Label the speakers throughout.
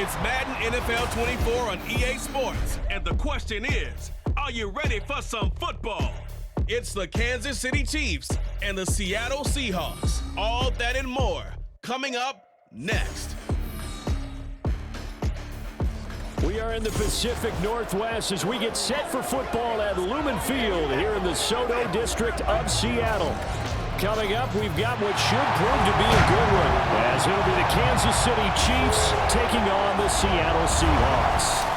Speaker 1: It's Madden NFL 24 on EA Sports. And the question is, are you ready for some football? It's the Kansas City Chiefs and the Seattle Seahawks. All that and more coming up next.
Speaker 2: We are in the Pacific Northwest as we get set for football at Lumen Field here in the Soto District of Seattle. Coming up, we've got what should prove to be a good one, as it'll be the Kansas City Chiefs taking on the Seattle Seahawks.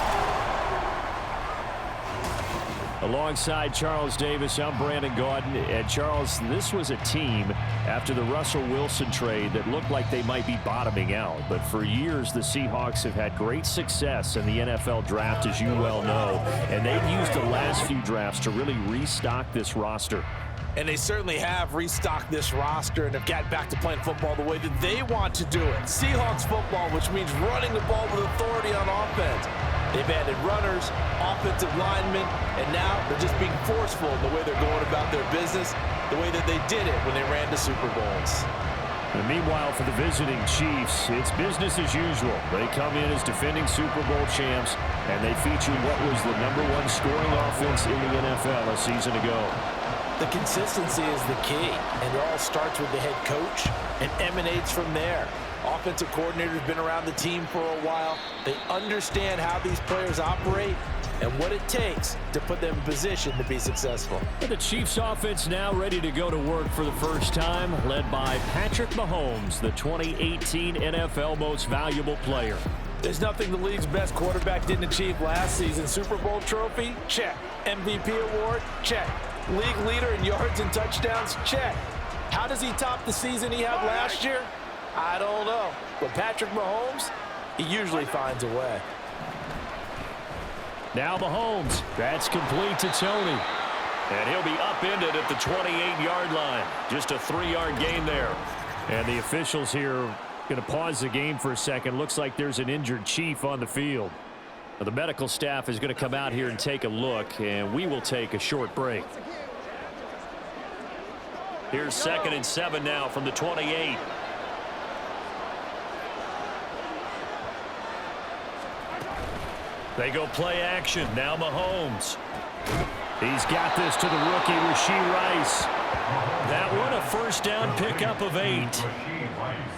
Speaker 2: Alongside Charles Davis, I'm Brandon Gaudin. And Charles, this was a team after the Russell Wilson trade that looked like they might be bottoming out. But for years, the Seahawks have had great success in the NFL draft, as you well know. And they've used the last few drafts to really restock this roster.
Speaker 3: And they certainly have restocked this roster and have gotten back to playing football the way that they want to do it. Seahawks football, which means running the ball with authority on offense. They've added runners, offensive linemen, and now they're just being forceful in the way they're going about their business, the way that they did it when they ran to Super Bowls.
Speaker 2: And meanwhile, for the visiting Chiefs, it's business as usual. They come in as defending Super Bowl champs, and they feature what was the #1 scoring offense in the NFL a season ago.
Speaker 3: The consistency is the key, and it all starts with the head coach and emanates from there. Offensive coordinator's been around the team for a while. They understand how these players operate and what it takes to put them in position to be successful.
Speaker 2: The Chiefs offense now ready to go to work for the first time, led by Patrick Mahomes, the 2018 NFL Most Valuable Player.
Speaker 3: There's nothing the league's best quarterback didn't achieve last season. Super Bowl trophy? Check. MVP award? Check. League leader in yards and touchdowns? Check. How does he top the season he had last year? I don't know. But Patrick Mahomes, he usually finds a way.
Speaker 2: Now Mahomes. That's complete to Tony. And he'll be upended at the 28-yard line. Just a 3-yard gain there. And the officials here going to pause the game for a second. Looks like there's an injured Chief on the field. Now, the medical staff is going to come out here and take a look, and we will take a short break. Here's 2nd and 7 now from the 28. They go play action. Now Mahomes. He's got this to the rookie, Rashee Rice. That one a first down pickup of 8.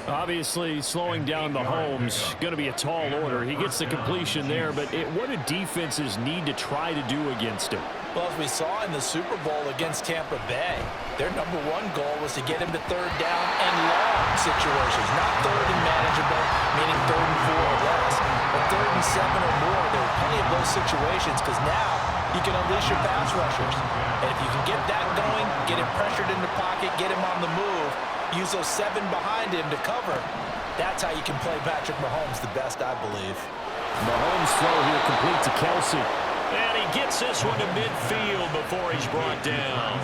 Speaker 2: Obviously, slowing down Mahomes, going to be a tall order. He gets the completion there, but what do defenses need to try to do against him?
Speaker 3: Well, as we saw in the Super Bowl against Tampa Bay, their #1 goal was to get him to 3rd down and long situations, not 3rd and manageable, meaning 3rd and 4 or less, but 3rd and 7 or more. There were plenty of those situations because now you can unleash your pass rushers. And if you can get that going, get him pressured in the pocket, get him on the move, use those 7 behind him to cover, that's how you can play Patrick Mahomes the best, I believe.
Speaker 2: Mahomes throw here complete to Kelsey. And he gets this one to midfield before he's brought down.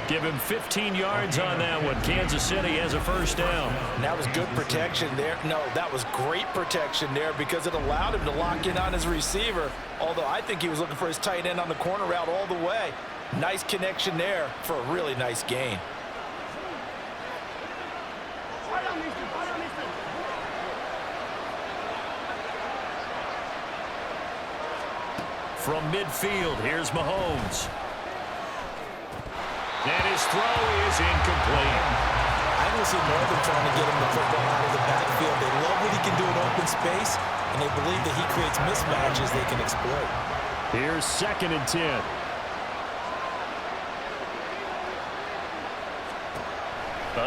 Speaker 2: Give him 15 yards on that one. Kansas City has a first down.
Speaker 3: And that was good protection there. No, that was great protection there because it allowed him to lock in on his receiver, although I think he was looking for his tight end on the corner route all the way. Nice connection there for a really nice gain.
Speaker 2: From midfield, here's Mahomes. And his throw is incomplete.
Speaker 3: I can see Northern trying to get him the football out of the backfield. They love what he can do in open space, and they believe that he creates mismatches they can exploit.
Speaker 2: Here's 2nd and 10.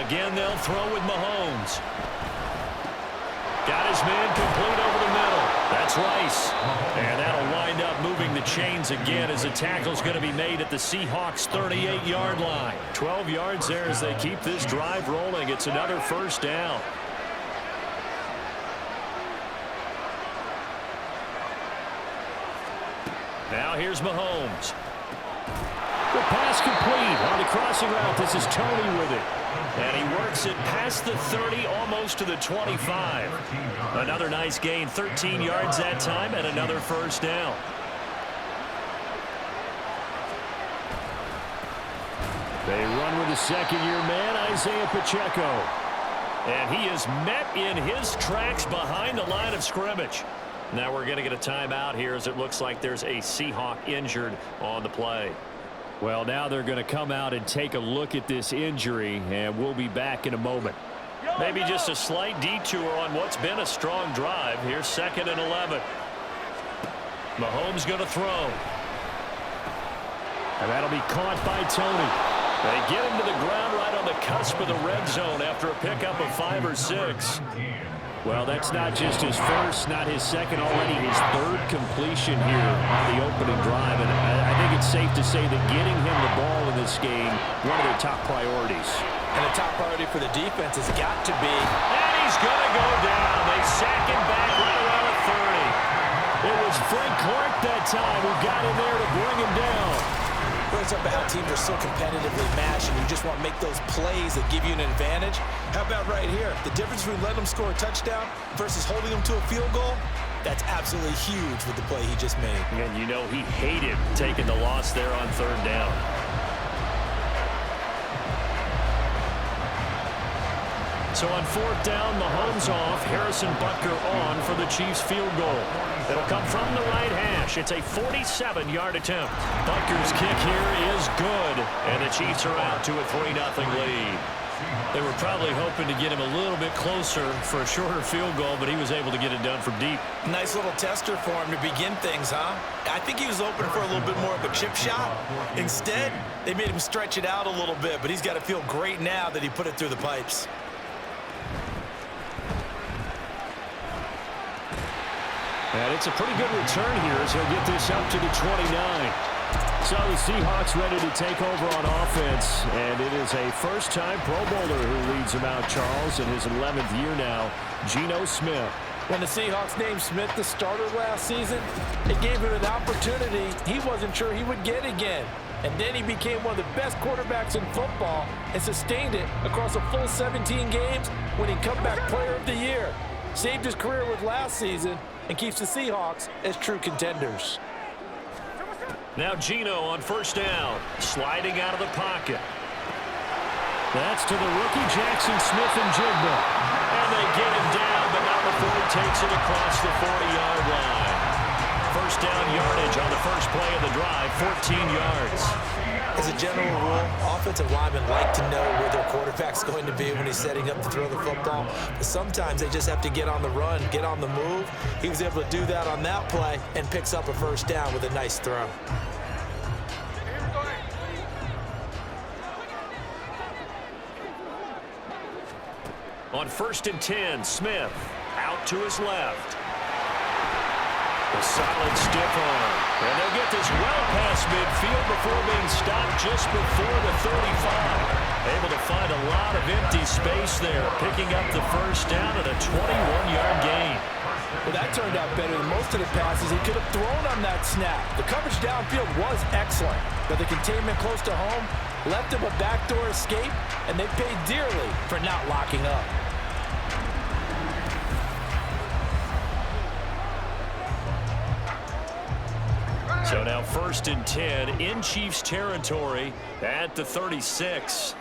Speaker 2: Again, they'll throw with Mahomes. Got his man complete over the middle. That's Rice. And that'll wind up moving the chains again as the tackle's going to be made at the Seahawks' 38-yard line. 12 yards there as they keep this drive rolling. It's another first down. Now here's Mahomes. The pass complete on the crossing route. This is Tony with it. And he works it past the 30, almost to the 25. Another nice gain, 13 yards that time, and another first down. They run with the second-year man, Isaiah Pacheco. And he is met in his tracks behind the line of scrimmage. Now we're going to get a timeout here as it looks like there's a Seahawk injured on the play. Well, now they're going to come out and take a look at this injury, and we'll be back in a moment. Maybe just a slight detour on what's been a strong drive. Here's 2nd and 11. Mahomes going to throw. And that'll be caught by Tony. They get him to the ground right on the cusp of the red zone after a pickup of 5 or 6. Well, that's not just his first, not his second, already his 3rd completion here on the opening drive. And I think it's safe to say that getting him the ball in this game, one of their top priorities.
Speaker 3: And the top priority for the defense has got to be.
Speaker 2: And he's going to go down. They sack him back right around the 30. It was Frank Clark that time who got in there to bring him down.
Speaker 3: Brings up how teams are so competitively matched, and you just want to make those plays that give you an advantage. How about right here? The difference between letting them score a touchdown versus holding them to a field goal, that's absolutely huge with the play he just made.
Speaker 2: And you know he hated taking the loss there on 3rd down. So on 4th down, Mahomes off, Harrison Butker on for the Chiefs field goal. It'll come from the right hash. It's a 47-yard attempt. Butker's kick here is good, and the Chiefs are out to a 3-0 lead. They were probably hoping to get him a little bit closer for a shorter field goal, but he was able to get it done from deep.
Speaker 3: Nice little tester for him to begin things, huh? I think he was open for a little bit more of a chip shot. Instead, they made him stretch it out a little bit, but he's got to feel great now that he put it through the pipes.
Speaker 2: And it's a pretty good return here as he'll get this up to the 29. So the Seahawks ready to take over on offense, and it is a first-time Pro Bowler who leads them out, Charles, in his 11th year now, Geno Smith.
Speaker 3: When the Seahawks named Smith the starter last season, it gave him an opportunity he wasn't sure he would get again. And then he became one of the best quarterbacks in football and sustained it across a full 17 games, winning Comeback Player of the Year. Saved his career with last season and keeps the Seahawks as true contenders.
Speaker 2: Now Geno on 1st down, sliding out of the pocket. That's to the rookie Jackson Smith-Njigba. And they get him down, but not before he takes it across the 40-yard line. 1st down yardage on the first play of the drive, 14 yards.
Speaker 3: As a general rule, offensive linemen like to know where their quarterback's going to be when he's setting up to throw the football. But sometimes they just have to get on the run, get on the move. He was able to do that on that play and picks up a 1st down with a nice throw.
Speaker 2: On 1st and 10, Smith out to his left. A solid stiff arm. And they'll get this well past midfield before being stopped just before the 35. Able to find a lot of empty space there, picking up the 1st down at a 21-yard gain.
Speaker 3: Well, that turned out better than most of the passes he could have thrown on that snap. The coverage downfield was excellent, but the containment close to home left him a backdoor escape, and they paid dearly for not locking up.
Speaker 2: So now 1st and 10 in Chiefs territory at the 36.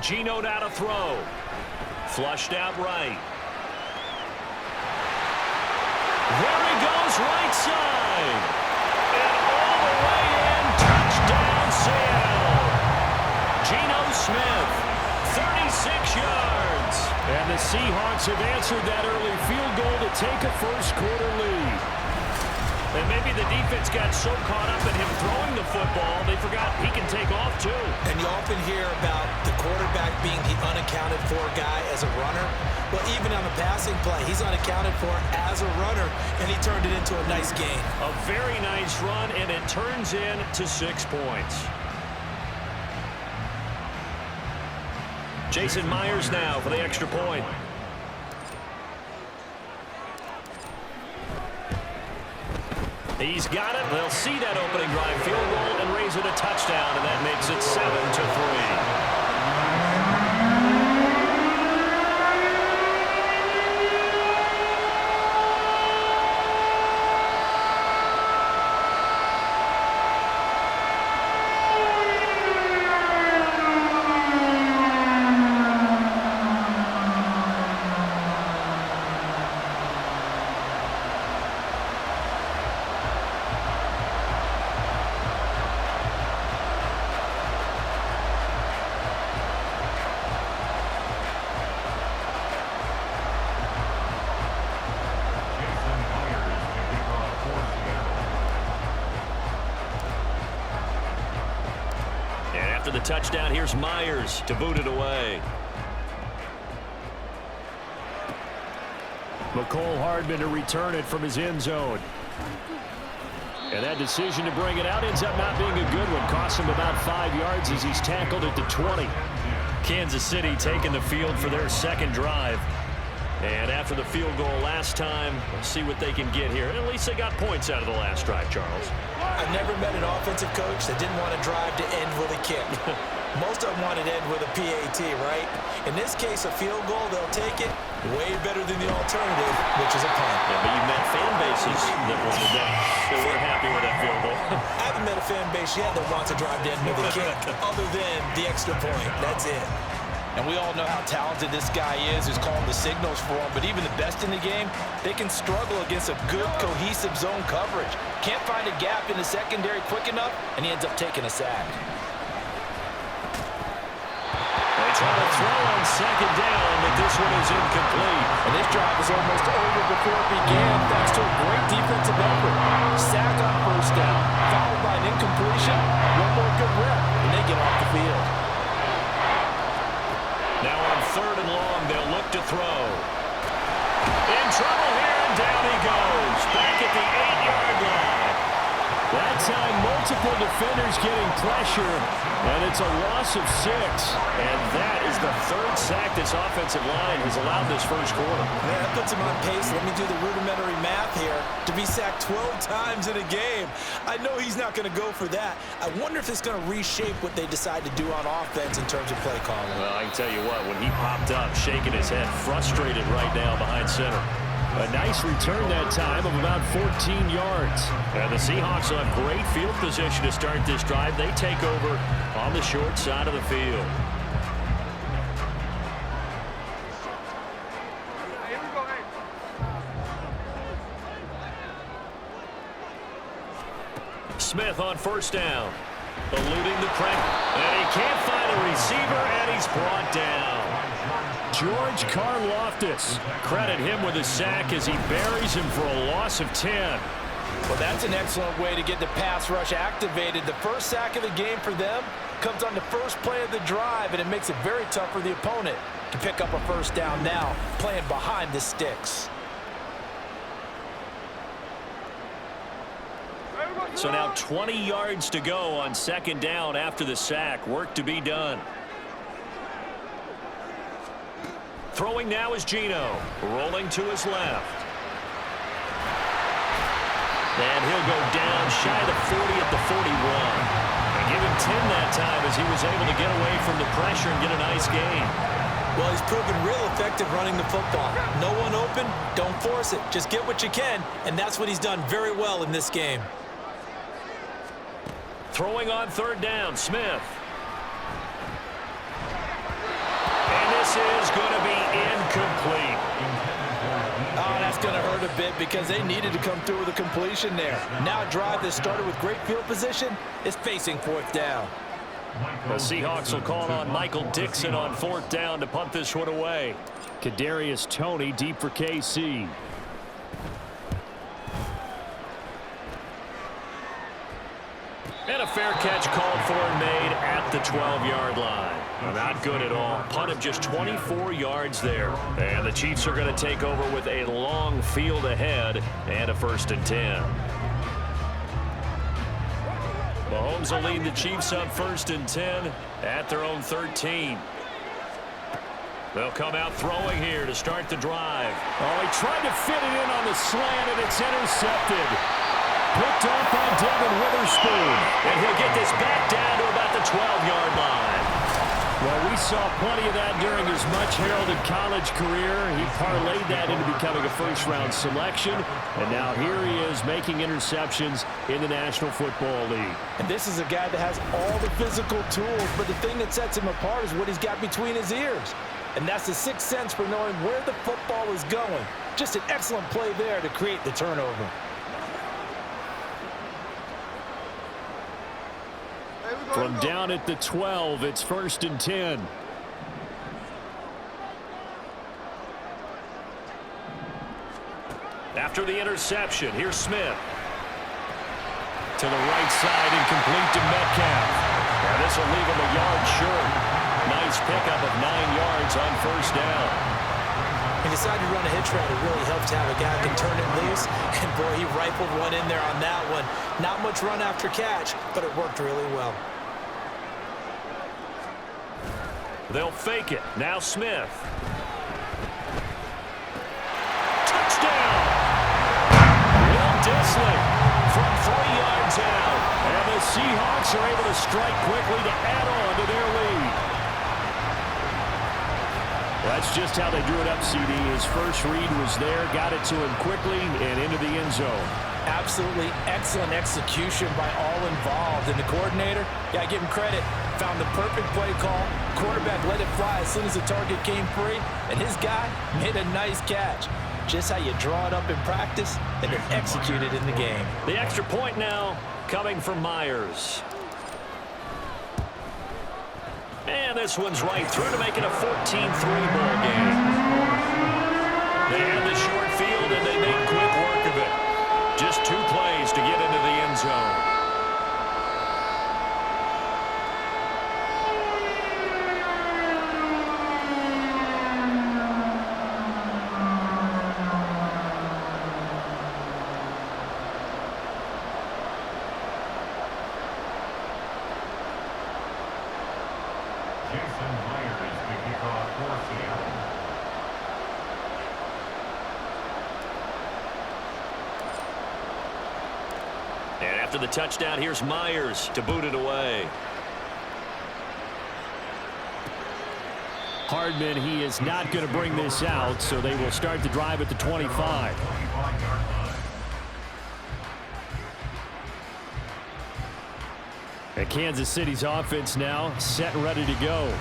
Speaker 2: Geno now to throw. Flushed out right. There he goes, right side. And all the way in, touchdown Seattle. Geno Smith, 36 yards. And the Seahawks have answered that early field goal to take a first-quarter lead. And maybe the defense got so caught up in him throwing the football, they forgot he can take off too.
Speaker 3: And you often hear about the quarterback being the unaccounted for guy as a runner. Well, even on the passing play, he's unaccounted for as a runner, and he turned it into a nice gain.
Speaker 2: A very nice run, and it turns into 6 points. Jason Myers now for the extra point. He's got it. They'll see that opening drive field goal and raise it a touchdown, and that makes it 7-3. After the touchdown, here's Myers to boot it away. McCole Hardman to return it from his end zone. And that decision to bring it out ends up not being a good one. Costs him about 5 yards as he's tackled at the 20. Kansas City taking the field for their second drive. And after the field goal last time, we'll see what they can get here. At least they got points out of the last drive, Charles.
Speaker 3: I've never met an offensive coach that didn't want to drive to end with a kick. Most of them want to end with a PAT, right? In this case, a field goal, they'll take it way better than the alternative, which is a punt.
Speaker 2: Yeah, but you've met fan bases that were happy with that field goal.
Speaker 3: I haven't met a fan base yet that wants to drive to end with a kick, other than the extra point. That's it.
Speaker 4: And we all know how talented this guy is who's calling the signals for him. But even the best in the game, they can struggle against a good, cohesive zone coverage. Can't find a gap in the secondary quick enough, and he ends up taking a sack.
Speaker 2: They try to throw on second down, but this one is incomplete.
Speaker 4: And this drive was almost over before it began, thanks to a great defensive effort. Sack on first down, followed by an incompletion. One more good rep, and they get off the field.
Speaker 2: Now on third and long, they'll look to throw. In trouble here, and down he goes. Back at the 8-yard line. That time, multiple defenders getting pressure, and it's a loss of 6. And that is the third sack this offensive line has allowed this first quarter.
Speaker 3: Man, that puts him on pace. Let me do the rudimentary math here. To be sacked 12 times in a game. I know he's not going to go for that. I wonder if it's going to reshape what they decide to do on offense in terms of play calling.
Speaker 2: Well, I can tell you what, when he popped up, shaking his head, frustrated right now behind center. A nice return that time of about 14 yards. And the Seahawks will have great field position to start this drive. They take over on the short side of the field. Smith on first down. Eluding the pressure. And he can't find a receiver, and he's brought down. George Karlaftis. Credit him with a sack as he buries him for a loss of 10.
Speaker 4: Well, that's an excellent way to get the pass rush activated. The first sack of the game for them comes on the first play of the drive, and it makes it very tough for the opponent to pick up a first down now, playing behind the sticks.
Speaker 2: So now 20 yards to go on second down after the sack. Work to be done. Throwing now is Geno. Rolling to his left. And he'll go down shy of the 40 at the 41. And give him 10 that time as he was able to get away from the pressure and get a nice gain.
Speaker 3: Well, he's proven real effective running the football. No one open, don't force it. Just get what you can, and that's what he's done very well in this game.
Speaker 2: Throwing on third down, Smith. And this is going to be incomplete.
Speaker 4: Oh, that's going to hurt a bit because they needed to come through with a completion there. Now a drive that started with great field position is facing fourth down.
Speaker 2: The Seahawks will call on Michael Dixon on fourth down to punt this one away. Kadarius Toney deep for KC. And a fair catch called for and made at the 12-yard line. Not good at all. Punt of just 24 yards there. And the Chiefs are going to take over with a long field ahead and a 1st and 10. Mahomes will lead the Chiefs up 1st and 10 at their own 13. They'll come out throwing here to start the drive. Oh, he tried to fit it in on the slant, and it's intercepted. Picked up by Devin Witherspoon. And he'll get this back down to about the 12-yard line. Well, we saw plenty of that during his much-heralded college career. He parlayed that into becoming a first-round selection. And now here he is making interceptions in the National Football League.
Speaker 4: And this is a guy that has all the physical tools, but the thing that sets him apart is what he's got between his ears. And that's the sixth sense for knowing where the football is going. Just an excellent play there to create the turnover.
Speaker 2: From down at the 12, it's 1st and 10. After the interception, here's Smith. To the right side, incomplete to Metcalf. Now this This will leave him a yard short. Nice pickup of 9 yards on first down.
Speaker 3: He decided to run a hitch route. It really helps to have a guy who can turn it loose. And, boy, he rifled one in there on that one. Not much run after catch, but it worked really well.
Speaker 2: They'll fake it. Now Smith. Touchdown! Will Disley from 3 yards out. And the Seahawks are able to strike quickly to add on to their lead. That's just how they drew it up, CD. His first read was there, got it to him quickly, and into the end zone.
Speaker 3: Absolutely excellent execution by all involved. And the coordinator, got to give him credit, found the perfect play call. Quarterback let it fly as soon as the target came free, and his guy made a nice catch. Just how you draw it up in practice and then execute it in the game.
Speaker 2: The extra point now coming from Myers. And this one's right through to make it a 14-3 ball game. They had the short field, and they made quick work of it. Just 2 plays to get into the end zone. And after the touchdown, here's Myers to boot it away. Hardman, he is not going to bring this out, so they will start the drive at the 25. And Kansas City's offense now set and ready to go.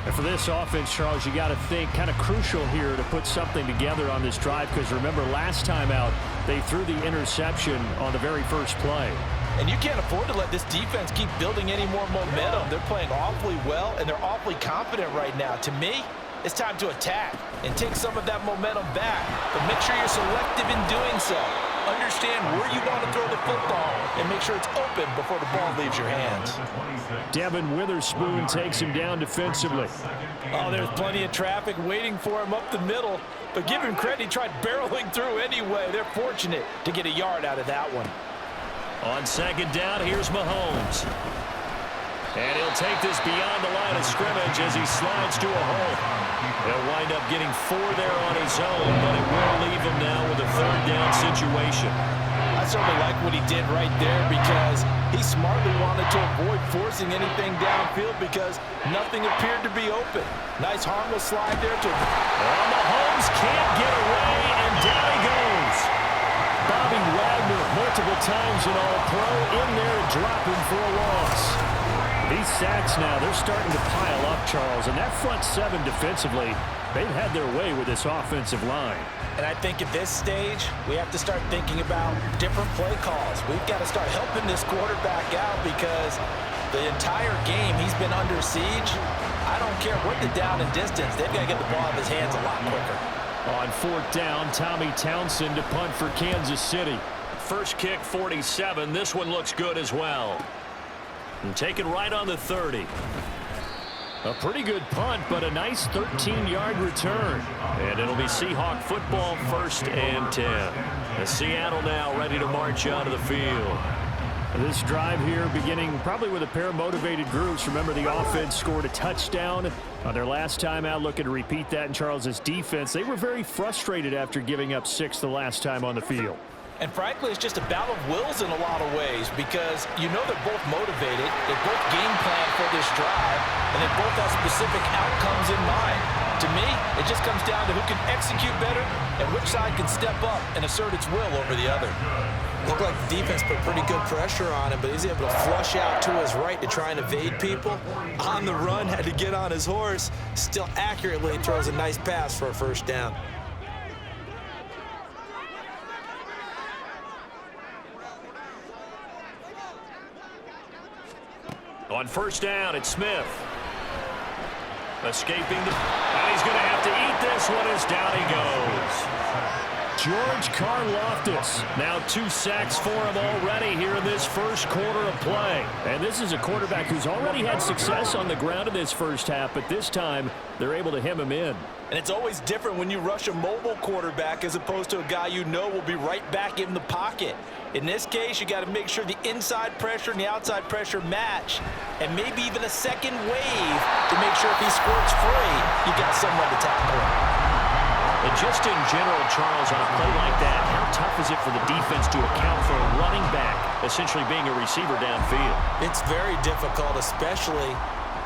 Speaker 2: And for this offense, Charles, you got to think kind of crucial here to put something together on this drive, because remember last time out they threw the interception on the very first play.
Speaker 3: And you can't afford to let this defense keep building any more momentum. They're playing awfully well, and they're awfully confident right now. To me, it's time to attack and take some of that momentum back. But make sure you're selective in doing so. Understand where you want to throw the football and make sure it's open before the ball leaves your hands.
Speaker 2: Devin Witherspoon takes him down defensively.
Speaker 3: Oh, there's plenty of traffic waiting for him up the middle. But give him credit, he tried barreling through anyway. They're fortunate to get a yard out of that one.
Speaker 2: On second down, here's Mahomes. And he'll take this beyond the line of scrimmage as he slides to a hole. He'll wind up getting 4 there on his own, but it will leave him now with a 3rd down situation.
Speaker 3: I certainly like what he did right there, because he smartly wanted to avoid forcing anything downfield because nothing appeared to be open. Nice harmless slide there to him.
Speaker 2: Oh, Mahomes can't get away, and down he goes. Bobby Wagner, multiple times an All-Pro, in there to drop him for a loss. These sacks now, they're starting to pile up, Charles, and that front 7 defensively, they've had their way with this offensive line.
Speaker 3: And I think at this stage, we have to start thinking about different play calls. We've got to start helping this quarterback out, because the entire game he's been under siege. I don't care what the down and distance, they've got to get the ball out of his hands a lot quicker.
Speaker 2: On 4th down, Tommy Townsend to punt for Kansas City. First kick, 47. This one looks good as well. And taken right on the 30. A pretty good punt, but a nice 13-yard return. And it'll be Seahawk football, 1st and 10. And Seattle now ready to march out of the field. This drive here beginning probably with a pair of motivated groups. Remember, the offense scored a touchdown on their last time out, looking to repeat that in Charles's defense. They were very frustrated after giving up 6 the last time on the field.
Speaker 3: And frankly, it's just a battle of wills in a lot of ways, because you know they're both motivated, they both game plan for this drive, and they both have specific outcomes in mind. To me, it just comes down to who can execute better and which side can step up and assert its will over the other. Looked like the defense put pretty good pressure on him, but he's able to flush out to his right to try and evade people. On the run, had to get on his horse, still accurately throws a nice pass for a 1st down.
Speaker 2: On 1st down, it's Smith. Escaping the... And he's going to have to eat this one as down he goes. George Karlaftis. Now 2 sacks for him already here in this first quarter of play. And this is a quarterback who's already had success on the ground in this first half, but this time they're able to hem him in.
Speaker 4: And it's always different when you rush a mobile quarterback as opposed to a guy you know will be right back in the pocket. In this case, you got to make sure the inside pressure and the outside pressure match, and maybe even a second wave to make sure if he squirts free, you got someone to tackle him.
Speaker 2: And just in general, Charles, on a play like that, how tough is it for the defense to account for a running back essentially being a receiver downfield?
Speaker 4: It's very difficult, especially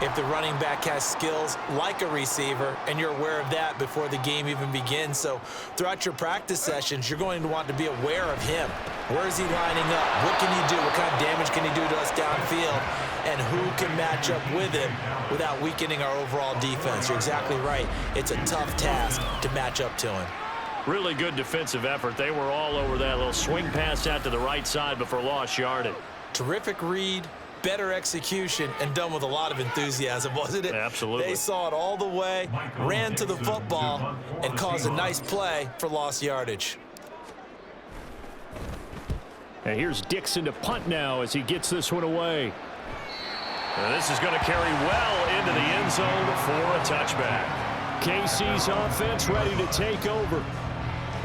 Speaker 4: if the running back has skills like a receiver, and you're aware of that before the game even begins. So throughout your practice sessions, you're going to want to be aware of him. Where is he lining up? What can he do? What kind of damage can he do to us downfield? And who can match up with him without weakening our overall defense? You're exactly right. It's a tough task to match up to him.
Speaker 2: Really good defensive effort. They were all over that little swing pass out to the right side before lost yardage.
Speaker 4: Terrific read, better execution, and done with a lot of enthusiasm, wasn't it?
Speaker 2: Absolutely.
Speaker 4: They saw it all the way, ran to the football, and caused a nice play for lost yardage.
Speaker 2: And here's Dixon to punt now as he gets this one away. And this is going to carry well into the end zone for a touchback. KC's offense ready to take over.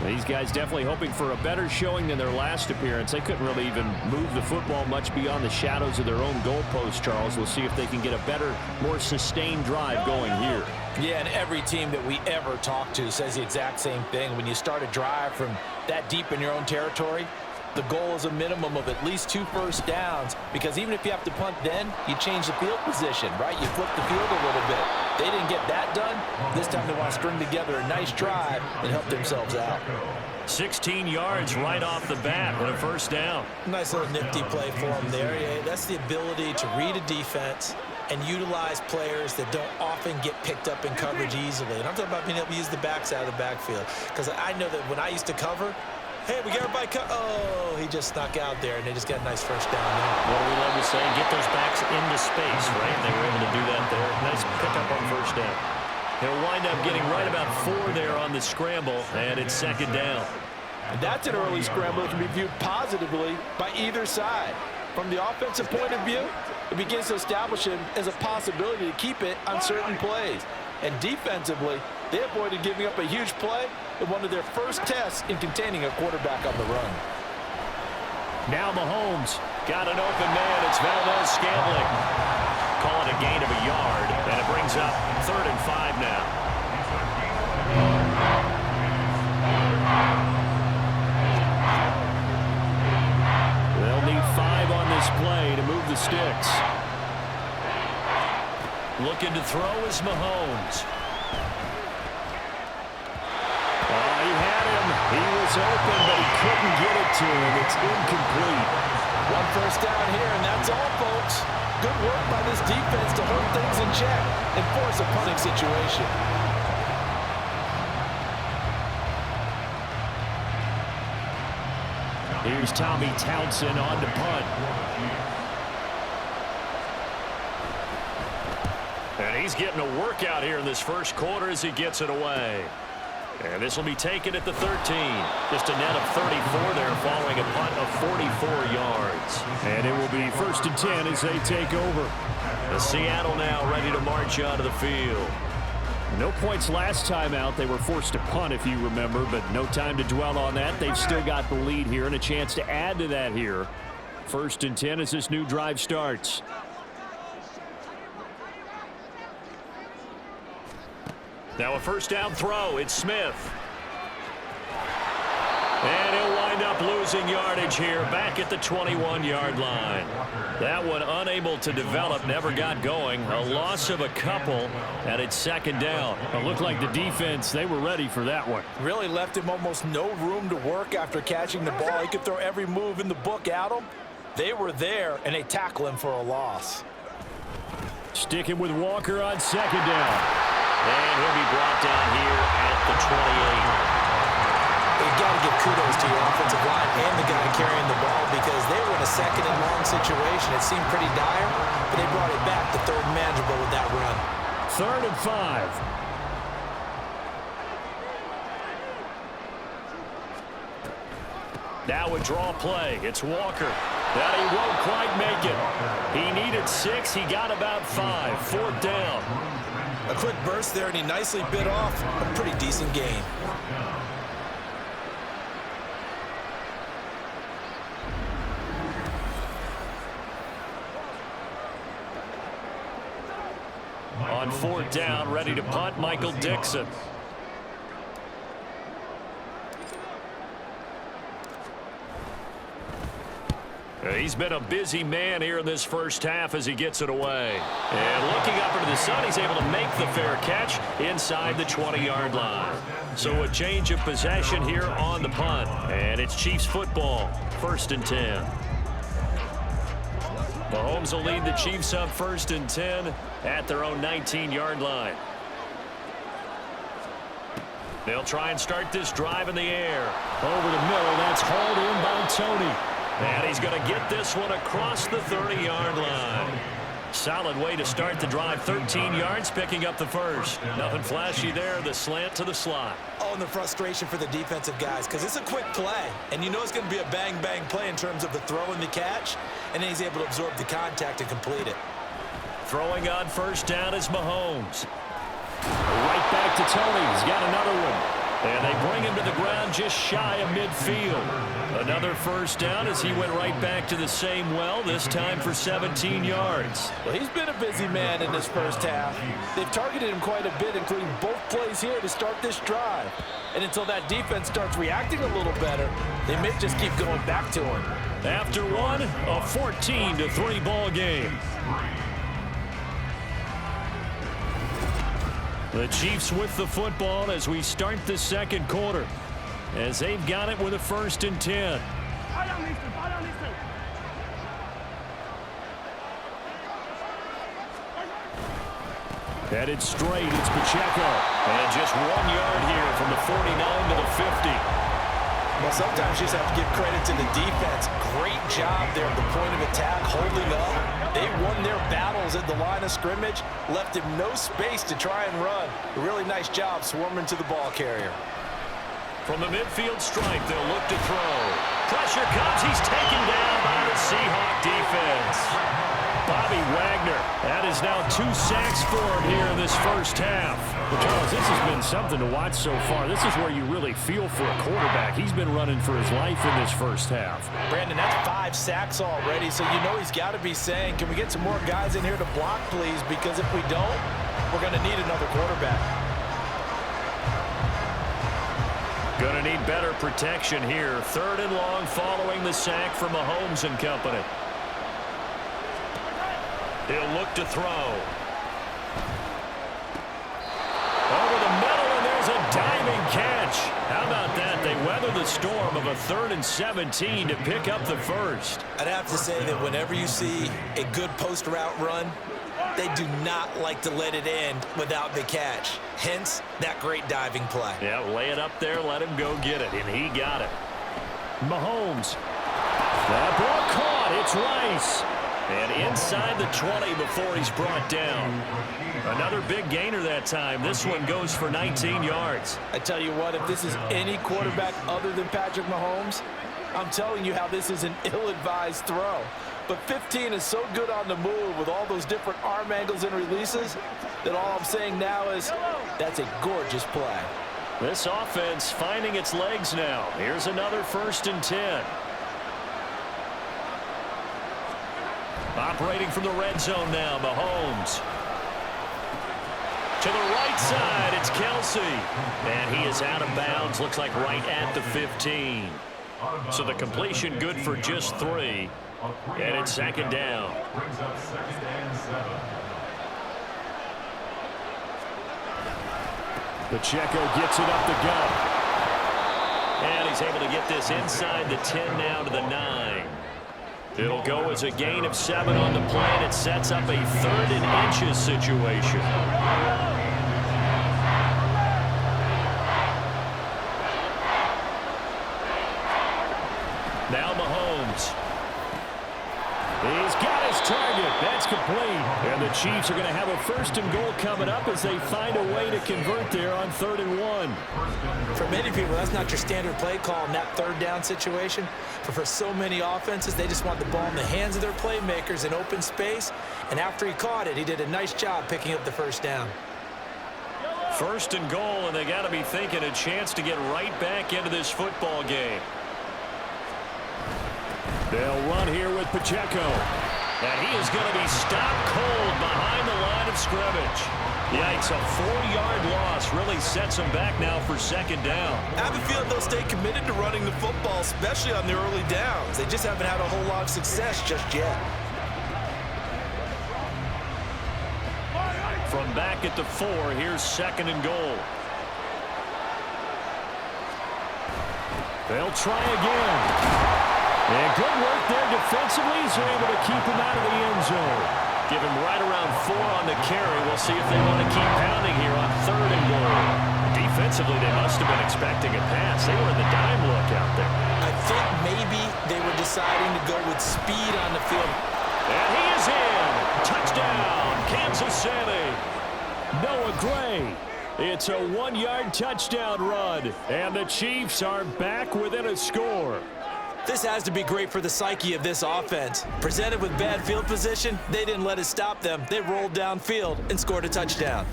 Speaker 2: These guys definitely hoping for a better showing than their last appearance. They couldn't really even move the football much beyond the shadows of their own goalpost, Charles. We'll see if they can get a better, more sustained drive going here.
Speaker 4: Yeah, and every team that we ever talk to says the exact same thing. When you start a drive from that deep in your own territory, the goal is a minimum of at least 2 first downs, because even if you have to punt then, you change the field position, right? You flip the field a little bit. They didn't get that done. This time they want to string together a nice drive and help themselves out.
Speaker 2: 16 yards right off the bat and a first down.
Speaker 4: Nice little nifty play for them there. Yeah, that's the ability to read a defense and utilize players that don't often get picked up in coverage easily. And I'm talking about being able to use the backs out of the backfield, because I know that when I used to cover, hey, we got everybody oh, he just snuck out there, and they just got a nice first down there.
Speaker 2: What do we love to say? Get those backs into space, right? They were able to do that there. Nice pickup on first down. He'll wind up getting right about 4 there on the scramble, and it's second down.
Speaker 4: And that's an early scramble that can be viewed positively by either side. From the offensive point of view, it begins to establish him as a possibility to keep it on certain plays. And defensively, they avoided giving up a huge play in one of their first tests in containing a quarterback on the run.
Speaker 2: Now Mahomes got an open man. It's Valdez-Scantling. Call it a gain of a yard, and it brings up 3rd and 5 now. They'll need 5 on this play to move the sticks. Looking to throw is Mahomes. He had him. He was open, but he couldn't get it to him. It's incomplete.
Speaker 4: 1 first down here, and that's all, folks. Good work by this defense to hold things in check and force a punting situation.
Speaker 2: Here's Tommy Townsend on to punt. And he's getting a workout here in this first quarter as he gets it away. And this will be taken at the 13. Just a net of 34 there following a punt of 44 yards. And it will be 1st and 10 as they take over. Seattle now ready to march onto the field. No points last time out. They were forced to punt, if you remember, but no time to dwell on that. They've still got the lead here and a chance to add to that here. 1st and 10 as this new drive starts. Now a first down throw. It's Smith. And he'll wind up losing yardage here back at the 21-yard line. That one unable to develop, never got going. A loss of a couple, and it's 2nd down. It looked like the defense, they were ready for that one.
Speaker 4: Really left him almost no room to work after catching the ball. He could throw every move in the book at him. They were there, and they tackle him for a loss.
Speaker 2: Sticking with Walker on 2nd down. And he'll be brought down here at the 28.
Speaker 4: You've got to give kudos to your offensive line and the guy carrying the ball, because they were in a 2nd and long situation. It seemed pretty dire, but they brought it back to 3rd and manageable with that run.
Speaker 2: 3rd and 5. Now a draw play. It's Walker. That he won't quite make it. He needed 6. He got about 5. 4th down.
Speaker 4: A quick burst there, and he nicely bit off a pretty decent gain.
Speaker 2: On 4th down, ready to punt, Michael Dixon. He's been a busy man here in this first half as he gets it away. And looking up into the sun, he's able to make the fair catch inside the 20-yard line. So a change of possession here on the punt. And it's Chiefs football, 1st and 10. Mahomes will lead the Chiefs up 1st and 10 at their own 19-yard line. They'll try and start this drive in the air. Over the middle, that's hauled in by Tony. And he's going to get this one across the 30-yard line. Solid way to start the drive. 13 yards, picking up the first. Nothing flashy there. The slant to the slot.
Speaker 4: Oh, and the frustration for the defensive guys, because it's a quick play. And you know it's going to be a bang-bang play in terms of the throw and the catch. And then he's able to absorb the contact and complete it.
Speaker 2: Throwing on 1st down is Mahomes. Right back to Tony. He's got another one. And they bring him to the ground just shy of midfield. Another 1st down as he went right back to the same well, this time for 17 yards.
Speaker 4: Well, he's been a busy man in this first half. They've targeted him quite a bit, including both plays here to start this drive. And until that defense starts reacting a little better, they may just keep going back to him.
Speaker 2: After one, a 14-3 ball game. The Chiefs with the football as we start the second quarter, as they've got it with a 1st and 10. Headed straight, it's Pacheco. And just 1 yard here from the 49 to the 50.
Speaker 4: Well, sometimes you just have to give credit to the defense. Great job there at the point of attack, holding up. They won their battles at the line of scrimmage, left him no space to try and run. A really nice job swarming to the ball carrier.
Speaker 2: From the midfield stripe, they'll look to throw. Pressure comes. He's taken down by the Seahawks defense. Bobby Wagner. That is now 2 sacks for him here in this first half. Well, Charles, this has been something to watch so far. This is where you really feel for a quarterback. He's been running for his life in this first half.
Speaker 4: Brandon, that's 5 sacks already, so you know he's got to be saying, can we get some more guys in here to block, please? Because if we don't, we're going to need another quarterback.
Speaker 2: Going to need better protection here. 3rd and long following the sack from Mahomes and company. He'll look to throw. Over the middle, and there's a diving catch. How about that? They weather the storm of a 3rd and 17 to pick up the first.
Speaker 4: I'd have to say that whenever you see a good post route run, they do not like to let it end without the catch. Hence, that great diving play.
Speaker 2: Yeah, lay it up there, let him go get it, and he got it. Mahomes. That ball caught. It's Rice. And inside the 20 before he's brought down. Another big gainer that time. This one goes for 19 yards.
Speaker 4: I tell you what, if this is any quarterback other than Patrick Mahomes, I'm telling you how this is an ill-advised throw. But 15 is so good on the move with all those different arm angles and releases that all I'm saying now is that's a gorgeous play.
Speaker 2: This offense finding its legs now. Here's another 1st and 10. Operating from the red zone now, Mahomes. To the right side, it's Kelsey. And he is out of bounds, looks like right at the 15. So the completion good for just 3. And it's 2nd down. Pacheco gets it up the gut. And he's able to get this inside the 10 now to the 9. It'll go as a gain of 7 on the play, and it sets up a 3rd and inches situation. Now Mahomes. He's got his target. That's complete. And the Chiefs are going to have a 1st and goal coming up as they find a way to convert there on 3rd and 1.
Speaker 4: For many people, that's not your standard play call in that 3rd down situation. But for so many offenses, they just want the ball in the hands of their playmakers in open space. And after he caught it, he did a nice job picking up the 1st down.
Speaker 2: 1st and goal, and they got to be thinking a chance to get right back into this football game. They'll run here with Pacheco. And he is going to be stopped cold behind the line of scrimmage. Yikes, a 4-yard loss really sets them back now for 2nd down.
Speaker 5: I have a feeling they'll stay committed to running the football, especially on the early downs. They just haven't had a whole lot of success just yet.
Speaker 2: From back at the 4, here's 2nd and goal. They'll try again. And good work there defensively as they're able to keep him out of the end zone. Give him right around 4 on the carry. We'll see if they want to keep pounding here on 3rd and goal. Defensively, they must have been expecting a pass. They were in the dime look out there.
Speaker 4: I think maybe they were deciding to go with speed on the field.
Speaker 2: And he is in. Touchdown, Kansas City. Noah Gray. It's a 1-yard touchdown run. And the Chiefs are back within a score.
Speaker 4: This has to be great for the psyche of this offense. Presented with bad field position, they didn't let it stop them. They rolled downfield and scored a touchdown.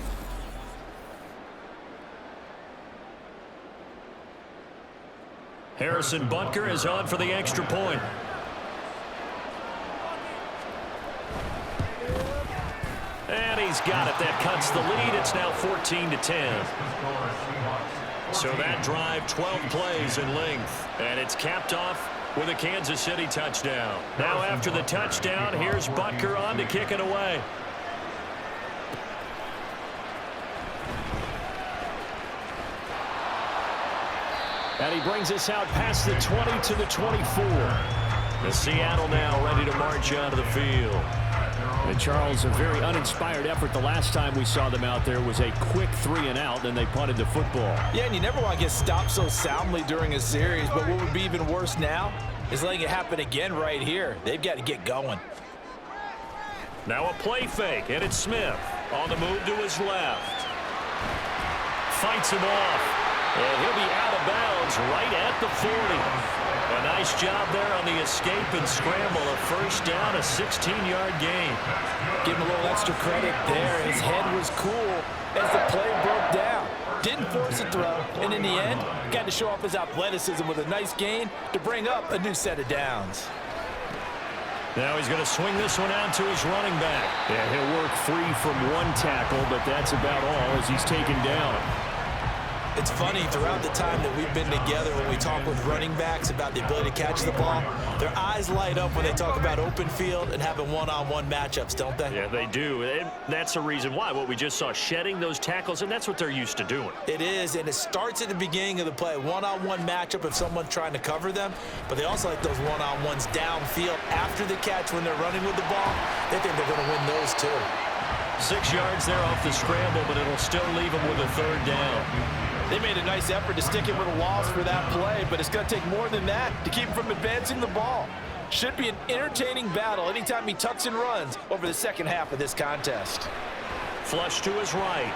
Speaker 2: Harrison Butker is on for the extra point. And he's got it. That cuts the lead. It's now 14-10. So that drive, 12 plays in length. And it's capped off with a Kansas City touchdown. Now after the touchdown, here's Butker on to kick it away. And he brings us out past the 20 to the 24. The Seattle now ready to march onto the field. And Charles, a very uninspired effort. The last time we saw them out there was a quick 3-and-out, and they punted the football.
Speaker 4: Yeah, and you never want to get stopped so soundly during a series, but what would be even worse now is letting it happen again right here. They've got to get going.
Speaker 2: Now a play fake, and it's Smith on the move to his left. Fights him off, and he'll be out of bounds right at the 40. A nice job there on the escape and scramble. A 1st down, a 16-yard gain.
Speaker 4: Give him a little extra credit there. His head was cool as the play broke down. Didn't force a throw, and in the end, got to show off his athleticism with a nice gain to bring up a new set of downs.
Speaker 2: Now he's going to swing this one out to his running back. Yeah, he'll work free from one tackle, but that's about all as he's taken down.
Speaker 4: It's funny, throughout the time that we've been together, when we talk with running backs about the ability to catch the ball, their eyes light up when they talk about open field and having one-on-one matchups, don't they?
Speaker 2: Yeah, they do. And that's the reason why. What we just saw, shedding those tackles, and that's what they're used to doing.
Speaker 4: It is, and it starts at the beginning of the play. One-on-one matchup if someone's trying to cover them, but they also like those one-on-ones downfield after the catch when they're running with the ball. They think they're going to win those too.
Speaker 2: 6 yards there off the scramble, but it'll still leave them with a 3rd down.
Speaker 4: They made a nice effort to stick him with a loss for that play, but it's going to take more than that to keep him from advancing the ball. Should be an entertaining battle anytime he tucks and runs over the second half of this contest.
Speaker 2: Flush to his right.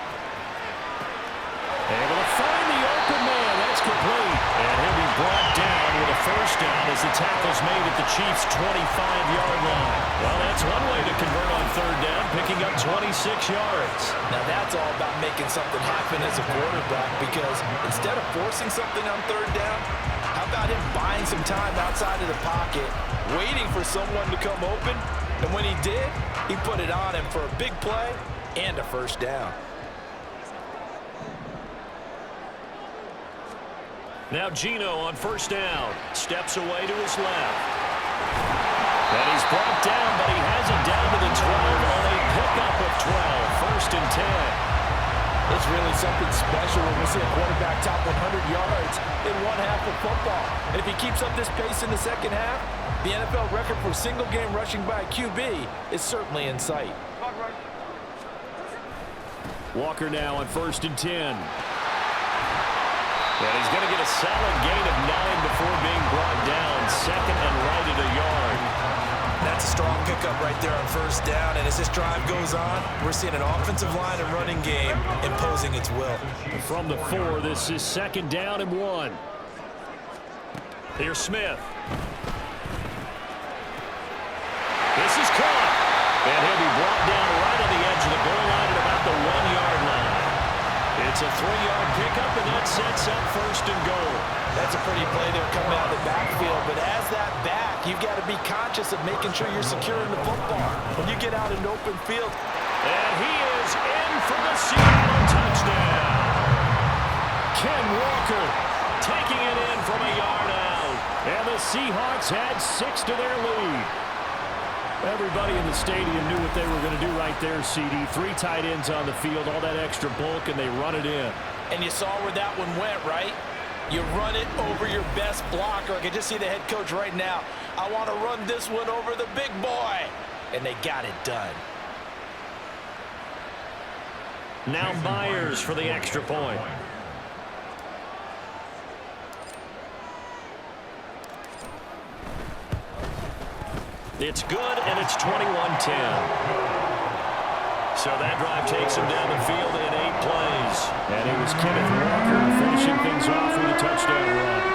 Speaker 2: Able to find the open man. That's complete. And he'll be brought down with a 1st down as the tackle's made at the Chiefs' 25-yard line. Well, that's one way to convert on 3rd down, picking up 26 yards.
Speaker 4: Now that's all about making something happen as a quarterback, because instead of forcing something on 3rd down, how about him buying some time outside of the pocket, waiting for someone to come open, and when he did, he put it on him for a big play and a 1st down.
Speaker 2: Now Geno on 1st down. Steps away to his left. And he's brought down, but he has it down to the 12 on a pickup of 12. 1st and 10.
Speaker 4: It's really something special when we see a quarterback top 100 yards in one half of football. And if he keeps up this pace in the second half, the NFL record for single-game rushing by a QB is certainly in sight.
Speaker 2: Walker now on 1st and 10. And he's going to get a solid gain of 9 before being brought down. 2nd and right at a yard.
Speaker 4: That's
Speaker 5: That's a strong pickup right there on first down. And as this drive goes on, we're seeing an offensive line and running game imposing its will.
Speaker 2: From the 4, this is 2nd down and 1. Here's Smith. This is caught. And he'll be brought down right on the edge of the goal line at about the 1-yard line. It's a 3-yard pickup, and that sets up 1st and goal.
Speaker 4: That's a pretty play there coming out of the backfield. But as that back, you've got to be conscious of making sure you're securing the football. When you get out in open field.
Speaker 2: And he is in for the Seattle touchdown. Ken Walker taking it in from a yard out. And the Seahawks had 6 to their lead. Everybody in the stadium knew what they were going to do right there, CD. 3 tight ends on the field, all that extra bulk, and they run it in.
Speaker 4: And you saw where that one went, right? You run it over your best blocker. I can just see the head coach right now. I want to run this one over the big boy. And they got it done.
Speaker 2: Now Myers for the extra point. It's good, and it's 21-10. So that drive takes him down the field in 8 plays. And it was Kenneth Walker finishing things off with a touchdown run.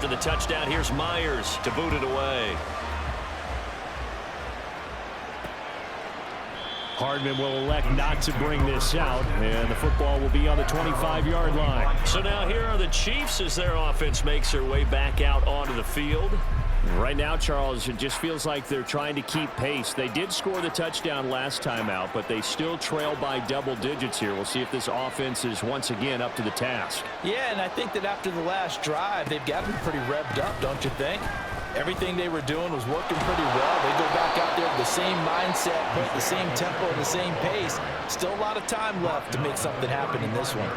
Speaker 2: The touchdown, here's Myers to boot it away. Hardman will elect not to bring this out, and the football will be on the 25-yard line. So now here are the Chiefs as their offense makes their way back out onto the field. Right now, Charles, it just feels like they're trying to keep pace. They did score the touchdown last time out, but they still trail by double digits here. We'll see if this offense is once again up to the task.
Speaker 4: Yeah, and I think that after the last drive, they've got to be pretty revved up, don't you think? Everything they were doing was working pretty well. They go back out there with the same mindset, put the same tempo, and the same pace. Still a lot of time left to make something happen in this one.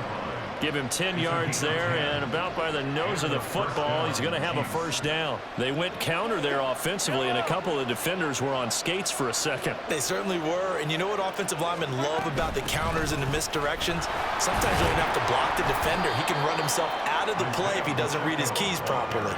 Speaker 2: Give him 10 yards there, and about by the nose of the football, he's going to have a 1st down. They went counter there offensively, and a couple of defenders were on skates for a second.
Speaker 5: They certainly were, and you know what offensive linemen love about the counters and the misdirections? Sometimes you don't have to block the defender. He can run himself out of the play if he doesn't read his keys properly.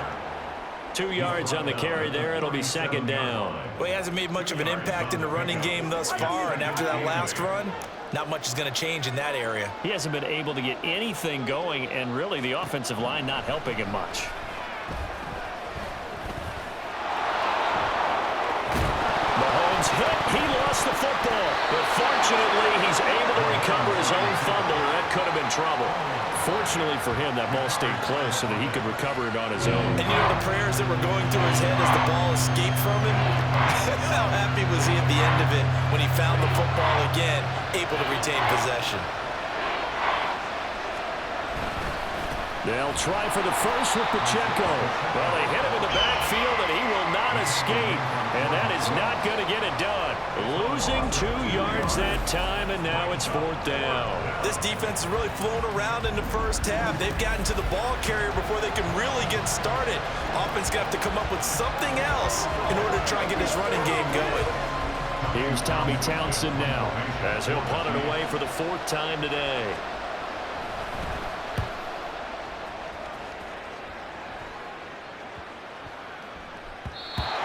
Speaker 2: 2 yards on the carry there. It'll be 2nd down.
Speaker 5: Well, he hasn't made much of an impact in the running game thus far, and after that last run, not much is going to change in that area.
Speaker 2: He hasn't been able to get anything going, and really the offensive line not helping him much. Mahomes hit. He lost the football, but fortunately he's able to recover his own fumble. That could have been trouble. Fortunately for him, that ball stayed close so that he could recover it on his own.
Speaker 5: And you know the prayers that were going through his head as the ball escaped from him? How happy was he at the end of it when he found the football again, able to retain possession?
Speaker 2: They'll try for the first with Pacheco. Well, they hit him in the backfield, and he will not escape. And that is not going to get it done. Losing 2 yards that time, and now it's 4th down.
Speaker 5: This defense has really flown around in the first half. They've gotten to the ball carrier before they can really get started. Offense got to come up with something else in order to try and get this running game going.
Speaker 2: Here's Tommy Townsend now, as he'll punt it away for the 4th time today.